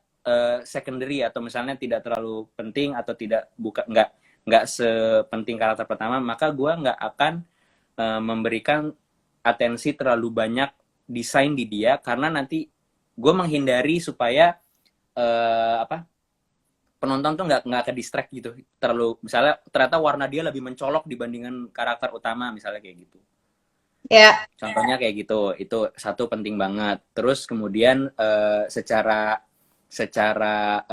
[SPEAKER 2] secondary atau misalnya tidak terlalu penting atau tidak buka nggak sepenting karakter pertama, maka gue nggak akan memberikan atensi terlalu banyak desain di dia karena nanti gue menghindari supaya apa penonton tuh nggak ke distract gitu terlalu misalnya ternyata warna dia lebih mencolok dibandingkan karakter utama misalnya kayak gitu.
[SPEAKER 1] Ya.
[SPEAKER 2] Contohnya kayak gitu, itu satu penting banget. Terus kemudian secara secara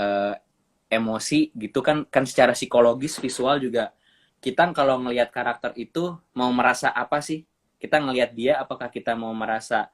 [SPEAKER 2] emosi gitu kan kan secara psikologis visual juga kita kalau ngelihat karakter itu mau merasa apa sih? Kita ngelihat dia apakah kita mau merasa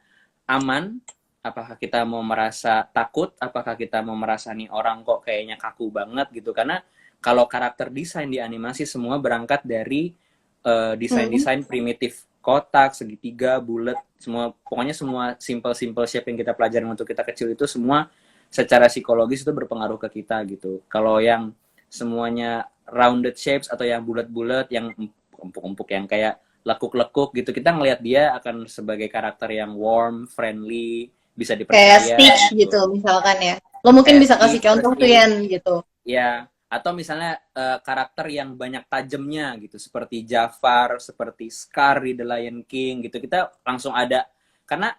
[SPEAKER 2] aman, apakah kita mau merasa takut, apakah kita mau merasa nih orang kok kayaknya kaku banget gitu. Karena kalau karakter desain di animasi semua berangkat dari
[SPEAKER 1] Hmm.
[SPEAKER 2] desain-desain primitif, kotak, segitiga, bulat, semua pokoknya semua simple-simple shape yang kita pelajarin untuk kita kecil itu semua secara psikologis itu berpengaruh ke kita gitu. Kalau yang semuanya rounded shapes atau yang bulat-bulat, yang empuk-empuk, yang kayak lekuk-lekuk gitu, kita ngelihat dia akan sebagai karakter yang warm, friendly, bisa
[SPEAKER 1] Kayak
[SPEAKER 2] dipercaya
[SPEAKER 1] Stitch gitu
[SPEAKER 2] gitu.
[SPEAKER 1] misalkan ya. Lo mungkin
[SPEAKER 2] Kayak
[SPEAKER 1] bisa kasih
[SPEAKER 2] Stitch,
[SPEAKER 1] contoh tuh
[SPEAKER 2] persis.
[SPEAKER 1] Yan gitu.
[SPEAKER 2] Ya, atau misalnya karakter yang banyak tajamnya gitu, seperti Jafar, seperti Scar di The Lion King gitu. Kita langsung ada karena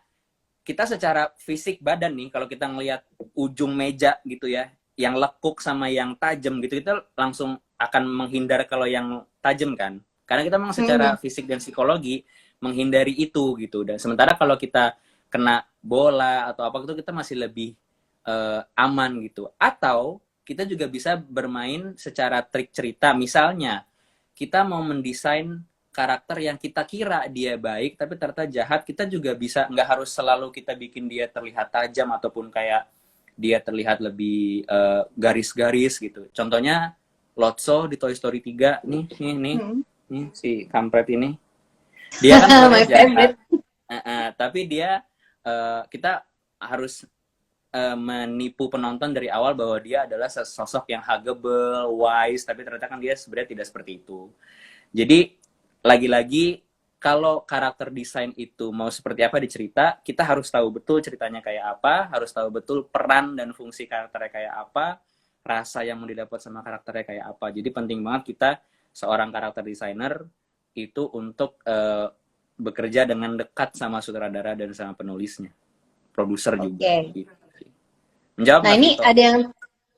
[SPEAKER 2] kita secara fisik badan nih, kalau kita ngelihat ujung meja gitu ya, yang lekuk sama yang tajam gitu, kita langsung akan menghindar kalau yang tajam kan. Karena kita memang
[SPEAKER 1] Hmm.
[SPEAKER 2] secara fisik dan psikologi menghindari itu gitu. Dan sementara kalau kita kena bola atau apa itu kita masih lebih aman gitu. Atau kita juga bisa bermain secara trik cerita. Misalnya, kita mau mendesain karakter yang kita kira dia baik, tapi ternyata jahat, kita juga bisa, nggak harus selalu kita bikin dia terlihat tajam, ataupun kayak dia terlihat lebih garis-garis gitu. Contohnya, Lotso di Toy Story 3,
[SPEAKER 1] Hmm.
[SPEAKER 2] nih si kampret ini. Dia kan
[SPEAKER 1] My
[SPEAKER 2] sebenarnya jahat,
[SPEAKER 1] favorite.
[SPEAKER 2] tapi dia, kita harus menipu penonton dari awal bahwa dia adalah sosok yang huggable, wise, tapi ternyata kan dia sebenarnya tidak seperti itu. Jadi lagi-lagi kalau karakter desain itu mau seperti apa di cerita, kita harus tahu betul ceritanya kayak apa, harus tahu betul peran dan fungsi karakternya kayak apa, rasa yang mau didapat sama karakternya kayak apa. Jadi penting banget kita seorang karakter designer itu untuk bekerja dengan dekat sama sutradara dan sama penulisnya, produser juga.
[SPEAKER 1] Oke.
[SPEAKER 2] Gitu. Menjawab
[SPEAKER 1] Nah
[SPEAKER 2] nggak
[SPEAKER 1] ini
[SPEAKER 2] Vito?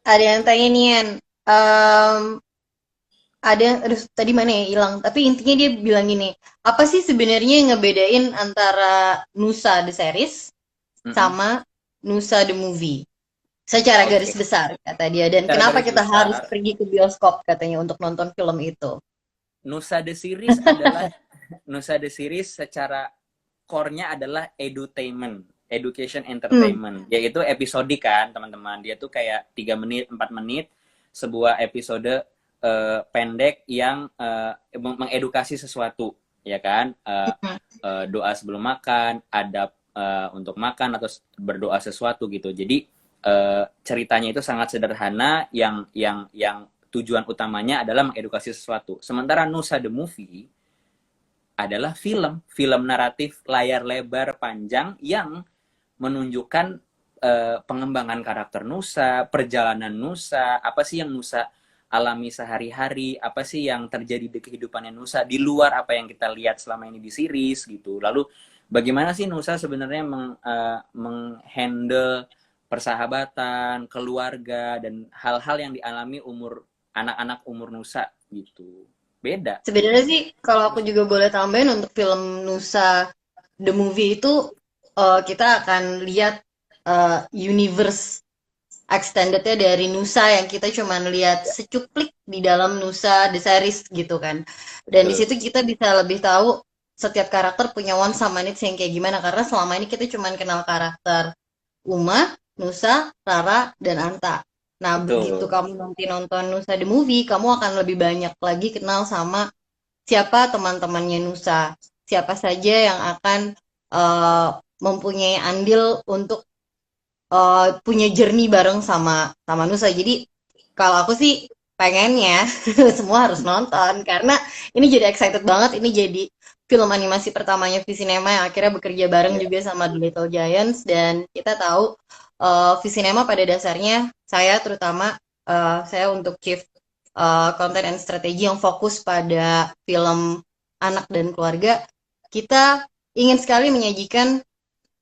[SPEAKER 1] ada yang tanya nih Yan. Em, aduh tadi mana ya hilang. Tapi intinya dia bilang gini, apa sih sebenarnya yang ngebedain antara Nusa the series
[SPEAKER 2] Mm-mm.
[SPEAKER 1] sama Nusa the movie? Secara garis
[SPEAKER 2] Oke.
[SPEAKER 1] besar kata dia. Dan
[SPEAKER 2] Secara
[SPEAKER 1] kenapa
[SPEAKER 2] garis
[SPEAKER 1] kita harus
[SPEAKER 2] besar,
[SPEAKER 1] pergi ke bioskop katanya untuk nonton film itu?
[SPEAKER 2] Nusa The Series adalah Nusa The Series secara core-nya adalah edutainment, education
[SPEAKER 1] Hmm.
[SPEAKER 2] entertainment, yaitu episodik kan teman-teman. Dia tuh kayak 3 menit, 4 menit sebuah episode pendek yang mengedukasi sesuatu, ya kan?
[SPEAKER 1] Hmm.
[SPEAKER 2] Doa sebelum makan, adab untuk makan atau berdoa sesuatu gitu. Jadi ceritanya itu sangat sederhana yang tujuan utamanya adalah mengedukasi sesuatu. Sementara Nusa the Movie adalah film naratif layar lebar panjang yang menunjukkan pengembangan karakter Nusa, perjalanan Nusa, apa sih yang Nusa alami sehari-hari, apa sih yang terjadi di kehidupannya Nusa di luar apa yang kita lihat selama ini di series gitu. Lalu bagaimana sih Nusa sebenarnya menghandle persahabatan, keluarga dan hal-hal yang dialami anak-anak umur Nusa gitu. Beda.
[SPEAKER 1] Sebenarnya sih kalau aku juga boleh tambahin untuk film Nusa the Movie itu kita akan lihat universe extendednya dari Nusa yang kita cuma lihat secuplik di dalam Nusa the series gitu kan. Dan di
[SPEAKER 2] Betul.
[SPEAKER 1] situ kita bisa lebih tahu setiap karakter punya one sama needs yang kayak gimana karena selama ini kita cuma kenal karakter Uma, Nusa, Rara, dan Anta. Nah, begitu
[SPEAKER 2] Betul.
[SPEAKER 1] kamu nanti nonton Nusa The Movie, kamu akan lebih banyak lagi kenal sama siapa teman-temannya Nusa, siapa saja yang akan eh, mempunyai andil untuk punya journey bareng sama sama Nusa. Jadi kalau aku sih pengennya semua harus nonton karena ini jadi excited banget. Ini jadi film animasi pertamanya Visinema yang akhirnya bekerja bareng
[SPEAKER 2] Iya.
[SPEAKER 1] juga sama The Little Giants dan kita tahu Visinema pada dasarnya saya terutama saya untuk chief content and strategy yang fokus pada film anak dan keluarga. Kita ingin sekali menyajikan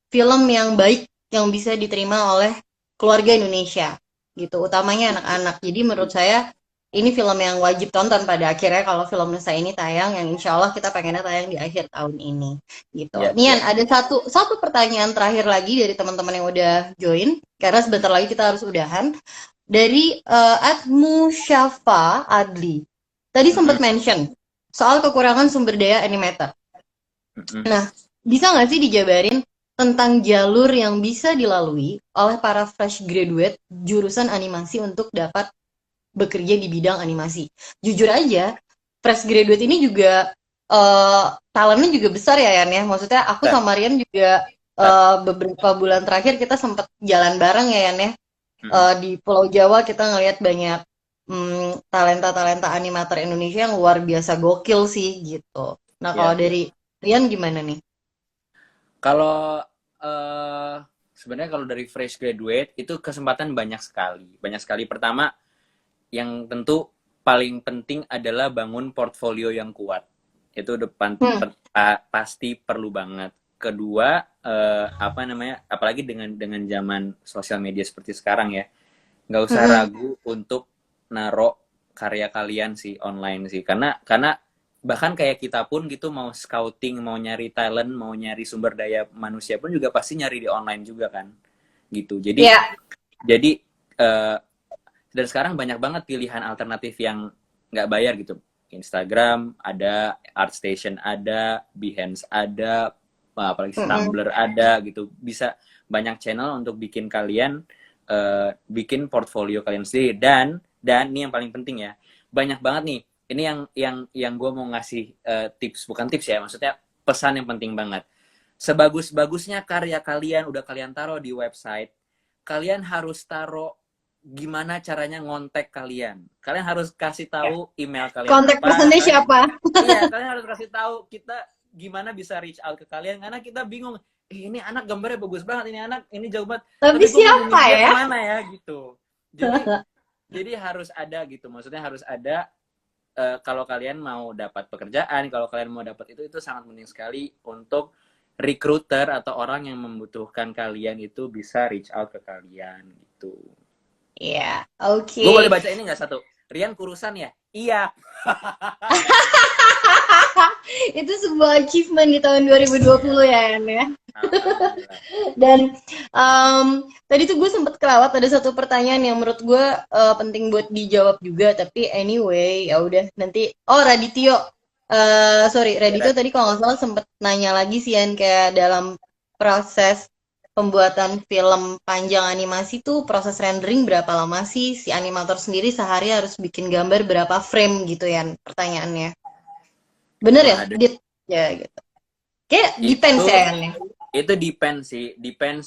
[SPEAKER 1] film yang baik yang bisa diterima oleh keluarga Indonesia gitu, utamanya anak-anak. Jadi menurut saya ini film yang wajib tonton pada akhirnya kalau film Nusa ini tayang yang insya Allah kita pengennya tayang di akhir tahun ini gitu.
[SPEAKER 2] Ya,
[SPEAKER 1] Nian,
[SPEAKER 2] ya.
[SPEAKER 1] ada satu pertanyaan terakhir lagi dari teman-teman yang udah join karena sebentar lagi kita harus udahan dari Admu Syafa Adli. Tadi sempat
[SPEAKER 2] Mm-mm,
[SPEAKER 1] mention soal kekurangan sumber daya animator.
[SPEAKER 2] mm-mm.
[SPEAKER 1] Nah, bisa nggak sih dijabarin tentang jalur yang bisa dilalui oleh para fresh graduate jurusan animasi untuk dapat bekerja di bidang animasi? Jujur aja, fresh graduate ini juga talentnya juga besar ya Yan ya. Maksudnya aku
[SPEAKER 2] Bentar,
[SPEAKER 1] sama Rian juga
[SPEAKER 2] bentar.
[SPEAKER 1] beberapa bulan terakhir kita sempat jalan bareng ya Yan ya.
[SPEAKER 2] Mm-mm.
[SPEAKER 1] Di Pulau Jawa kita ngelihat banyak talenta-talenta animator Indonesia yang luar biasa gokil sih gitu. Nah, kalau
[SPEAKER 2] Ya, ya.
[SPEAKER 1] dari Rian gimana nih?
[SPEAKER 2] Kalau eh sebenarnya kalau dari fresh graduate itu kesempatan banyak sekali. Banyak sekali. Pertama, yang tentu paling penting adalah bangun portfolio yang kuat. Itu depan
[SPEAKER 1] Hmm.
[SPEAKER 2] pasti perlu banget. Kedua, apa namanya? Apalagi dengan zaman sosial media seperti sekarang ya, nggak usah
[SPEAKER 1] Mm-mm.
[SPEAKER 2] ragu untuk naro karya kalian sih online sih. Karena bahkan kayak kita pun gitu mau scouting, mau nyari talent, mau nyari sumber daya manusia pun juga pasti nyari di online juga kan. Gitu. Jadi
[SPEAKER 1] Ya,
[SPEAKER 2] jadi eh, dan sekarang banyak banget pilihan alternatif yang nggak bayar gitu. Instagram ada, ArtStation ada, Behance ada, apalagi
[SPEAKER 1] mm-mm.
[SPEAKER 2] Tumblr ada gitu. Bisa banyak channel untuk bikin kalian bikin portfolio kalian sendiri. Dan ini yang paling penting ya, banyak banget nih. Ini yang gue mau ngasih tips, bukan tips ya, maksudnya pesan yang penting banget. Sebagus-bagusnya karya kalian udah kalian taruh di website, kalian harus taruh gimana caranya ngontek kalian. Kalian harus kasih tahu email kalian
[SPEAKER 1] Kontak
[SPEAKER 2] apa.
[SPEAKER 1] personnya siapa?
[SPEAKER 2] Iya, kalian harus kasih tahu kita gimana bisa reach out ke kalian karena kita bingung. Ini anak gambarnya bagus banget, ini anak ini jauh banget.
[SPEAKER 1] Tapi
[SPEAKER 2] Tapi gue mau
[SPEAKER 1] siapa
[SPEAKER 2] nyuruh dia
[SPEAKER 1] ya?
[SPEAKER 2] kemana ya gitu. Jadi jadi harus ada gitu. Maksudnya harus ada kalau kalian mau dapat pekerjaan, kalau kalian mau dapat itu sangat penting sekali untuk recruiter atau orang yang membutuhkan kalian itu bisa reach out ke kalian gitu.
[SPEAKER 1] Ya,
[SPEAKER 2] Gue boleh
[SPEAKER 1] oke.
[SPEAKER 2] baca ini nggak satu? Rian kurusan ya? Iya.
[SPEAKER 1] Itu sebuah achievement di tahun 2020
[SPEAKER 2] Iya.
[SPEAKER 1] ya, Yan ya.
[SPEAKER 2] Alhamdulillah.
[SPEAKER 1] Dan tadi tuh gue sempet kelewat ada satu pertanyaan yang menurut gue penting buat dijawab juga. Tapi anyway, ya udah nanti. Oh, Radityo. Sorry, Radityo
[SPEAKER 2] Ya,
[SPEAKER 1] tadi kalau nggak salah sempet nanya lagi sih Yan kayak dalam proses pembuatan film panjang animasi tuh proses rendering berapa lama sih si animator sendiri sehari harus bikin gambar berapa frame gitu ya pertanyaannya. Bener ya?
[SPEAKER 2] waduh.
[SPEAKER 1] Dit ya gitu. Kayak depends
[SPEAKER 2] Itu
[SPEAKER 1] ya kan ya.
[SPEAKER 2] itu depends sih. Depends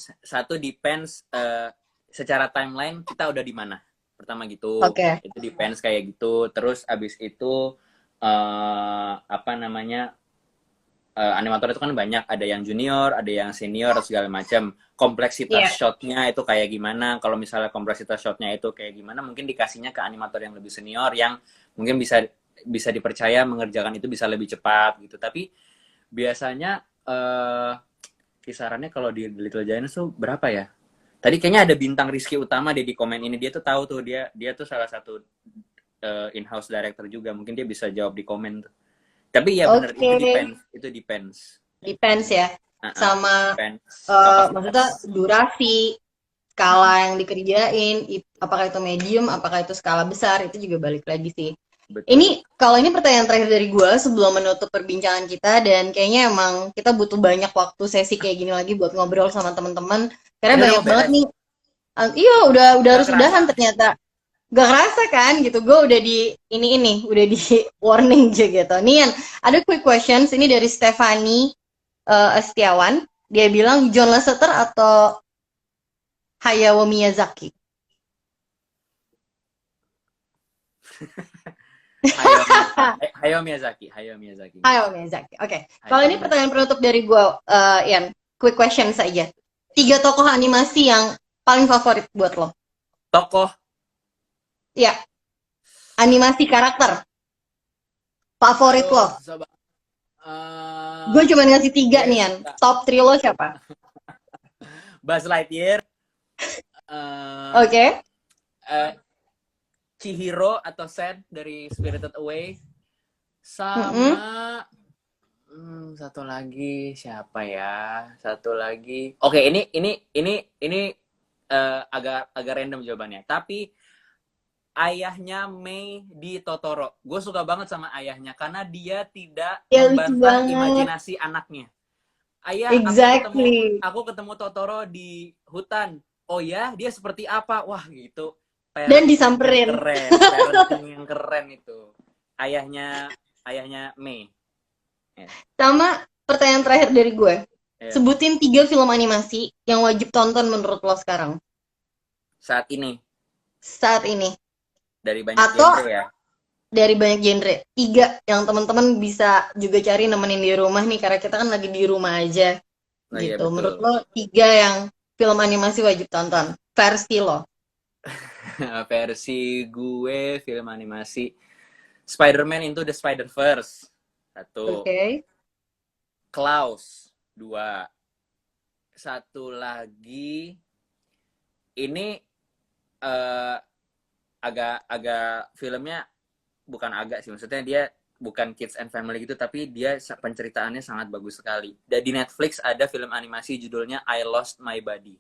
[SPEAKER 2] secara timeline kita udah di mana. Pertama gitu.
[SPEAKER 1] Oke.
[SPEAKER 2] Itu depends kayak gitu. Terus abis itu apa namanya? Animator itu kan banyak, ada yang junior, ada yang senior, segala macam. Kompleksitas
[SPEAKER 1] Iya.
[SPEAKER 2] shotnya itu kayak gimana? Kalau misalnya kompleksitas shotnya itu kayak gimana, mungkin dikasihnya ke animator yang lebih senior, yang mungkin bisa bisa dipercaya mengerjakan itu bisa lebih cepat gitu. Tapi biasanya kisarannya kalau di Little Giants tuh berapa ya? Tadi kayaknya ada bintang Rizky Utama deh di komen ini. Dia tuh tahu tuh dia tuh salah satu in-house director juga. Mungkin dia bisa jawab di komen tuh. Tapi ya bener,
[SPEAKER 1] Oke.
[SPEAKER 2] itu depends.
[SPEAKER 1] Depends ya. Sama
[SPEAKER 2] Depends kapasitas.
[SPEAKER 1] maksudnya durasi, skala yang dikerjain, apakah itu medium, apakah itu skala besar, itu juga balik lagi sih.
[SPEAKER 2] Betul.
[SPEAKER 1] Ini kalau ini pertanyaan terakhir dari gue sebelum menutup perbincangan kita dan kayaknya emang kita butuh banyak waktu sesi kayak gini lagi buat ngobrol sama teman-teman karena
[SPEAKER 2] Ini udah
[SPEAKER 1] banyak
[SPEAKER 2] mau
[SPEAKER 1] banget
[SPEAKER 2] beres.
[SPEAKER 1] nih Iya, udah
[SPEAKER 2] Gak
[SPEAKER 1] harus udahan
[SPEAKER 2] kerasa.
[SPEAKER 1] ternyata. Gak kerasa kan gitu. Gue udah di ini udah di warning aja gitu. Nih Yan, ada quick questions ini dari Stefani Setiawan. Dia bilang John Lasseter atau Hayao Miyazaki.
[SPEAKER 2] Hayao Miyazaki, Hayao Miyazaki.
[SPEAKER 1] Hayao Miyazaki. Oke. Kalau
[SPEAKER 2] Hayao
[SPEAKER 1] ini pertanyaan
[SPEAKER 2] Miyazaki.
[SPEAKER 1] penutup dari gue, Yan. Quick question saja. 3 tokoh animasi yang paling favorit buat lo.
[SPEAKER 2] Tokoh.
[SPEAKER 1] Iya, animasi karakter favorit lo.
[SPEAKER 2] Aduh, susah banget.
[SPEAKER 1] Gue cuma ngasih 3
[SPEAKER 2] Gue
[SPEAKER 1] nih, Yan.
[SPEAKER 2] suka
[SPEAKER 1] Top 3 lo siapa?
[SPEAKER 2] Buzz Lightyear, eh
[SPEAKER 1] Oke.
[SPEAKER 2] eh, Chihiro atau Sen dari Spirited Away,
[SPEAKER 1] Mm-mm.
[SPEAKER 2] sama satu lagi siapa ya? Satu lagi. Oke, ini agak agak random jawabannya. Tapi ayahnya Mei di Totoro. Gue suka banget sama ayahnya karena dia tidak
[SPEAKER 1] Ya lucu
[SPEAKER 2] membantah
[SPEAKER 1] banget.
[SPEAKER 2] imajinasi anaknya. Ayah,
[SPEAKER 1] Exactly.
[SPEAKER 2] aku ketemu Totoro di hutan. Oh ya, dia seperti apa? Wah, gitu.
[SPEAKER 1] Dan
[SPEAKER 2] Parenting
[SPEAKER 1] disamperin.
[SPEAKER 2] keren, parenting yang keren itu. Ayahnya ayahnya Mei. Ya,
[SPEAKER 1] Sama pertanyaan terakhir dari gue.
[SPEAKER 2] ya.
[SPEAKER 1] Sebutin 3 film animasi yang wajib tonton menurut lo sekarang.
[SPEAKER 2] Saat ini
[SPEAKER 1] Saat ini.
[SPEAKER 2] dari banyak
[SPEAKER 1] Atau
[SPEAKER 2] genre ya.
[SPEAKER 1] dari banyak genre. 3 yang teman-teman bisa juga cari nemenin di rumah nih. Karena kita kan lagi di rumah aja.
[SPEAKER 2] Oh iya
[SPEAKER 1] Gitu. Menurut
[SPEAKER 2] betul.
[SPEAKER 1] lo 3 yang film animasi wajib tonton. Versi lo.
[SPEAKER 2] Versi gue film animasi Spider-Man Into the Spider-Verse.
[SPEAKER 1] Oke.
[SPEAKER 2] Satu.
[SPEAKER 1] Okay.
[SPEAKER 2] Klaus. Dua. Satu lagi ini eh, agak filmnya bukan agak sih, maksudnya dia bukan kids and family gitu, tapi dia penceritaannya sangat bagus sekali. Dan di Netflix ada film animasi judulnya I Lost My Body.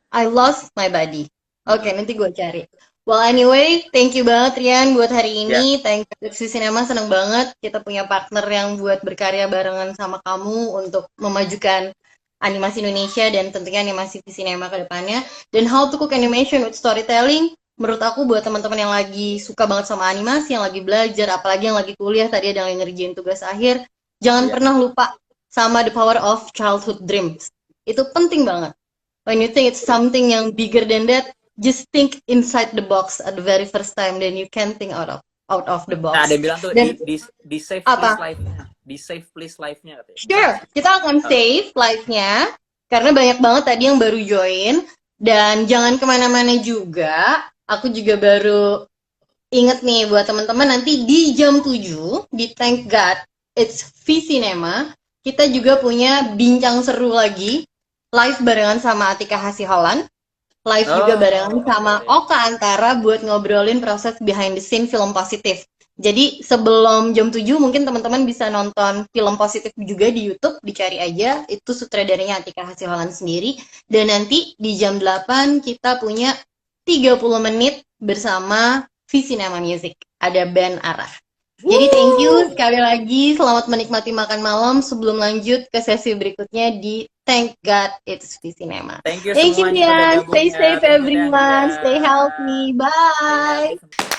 [SPEAKER 1] I Lost My Body. Oke,
[SPEAKER 2] Heeh.
[SPEAKER 1] nanti gue cari. Well, anyway, thank you banget Rian buat hari
[SPEAKER 2] Ya,
[SPEAKER 1] ini. Thank you Lipsy Cinema, seneng banget kita punya partner yang buat berkarya barengan sama kamu untuk memajukan animasi Indonesia dan tentunya animasi Cinema ke depannya. Dan How to Cook Animation with Storytelling, menurut aku buat teman-teman yang lagi suka banget sama animasi, yang lagi belajar, apalagi yang lagi kuliah, tadi ada yang ngerjain tugas akhir, jangan
[SPEAKER 2] ya.
[SPEAKER 1] pernah lupa sama The Power of Childhood Dreams. Itu penting banget. When you think it's something yang bigger than that, just think inside the box at the very first time, then you can think out of the
[SPEAKER 2] Nah, ada
[SPEAKER 1] box.
[SPEAKER 2] yang bilang tuh
[SPEAKER 1] Dan
[SPEAKER 2] di save please
[SPEAKER 1] apa?
[SPEAKER 2] live-nya. Di save please live-nya katanya. Benar
[SPEAKER 1] Sure,
[SPEAKER 2] nggak sih?
[SPEAKER 1] kita akan
[SPEAKER 2] Oh,
[SPEAKER 1] save live-nya karena banyak banget tadi yang baru join. Dan jangan kemana-mana juga. Aku juga baru inget nih buat teman-teman nanti di jam 7 di Thank God It's V Cinema kita juga punya bincang seru lagi live barengan sama Atika Hasiholan, live juga barengan
[SPEAKER 2] oh,
[SPEAKER 1] sama
[SPEAKER 2] oke.
[SPEAKER 1] Oka Antara buat ngobrolin proses behind the scene film positif. Jadi sebelum jam 7 mungkin teman-teman bisa nonton film positif juga di YouTube, dicari aja, itu sutradaranya Atika Hasiholan sendiri. Dan nanti di jam 8 kita punya 30 menit bersama V-Cinema Music, ada band Arah. Jadi thank you
[SPEAKER 2] Woo!
[SPEAKER 1] sekali lagi, selamat menikmati makan malam sebelum lanjut ke sesi berikutnya di Thank God It's V-Cinema.
[SPEAKER 2] Thank you
[SPEAKER 1] Thank you,
[SPEAKER 2] semuanya udah
[SPEAKER 1] Rian.
[SPEAKER 2] gabung
[SPEAKER 1] Stay
[SPEAKER 2] ya.
[SPEAKER 1] safe,
[SPEAKER 2] Thank you Dahlia.
[SPEAKER 1] everyone. Stay healthy.
[SPEAKER 2] Stay
[SPEAKER 1] Bye.
[SPEAKER 2] healthy.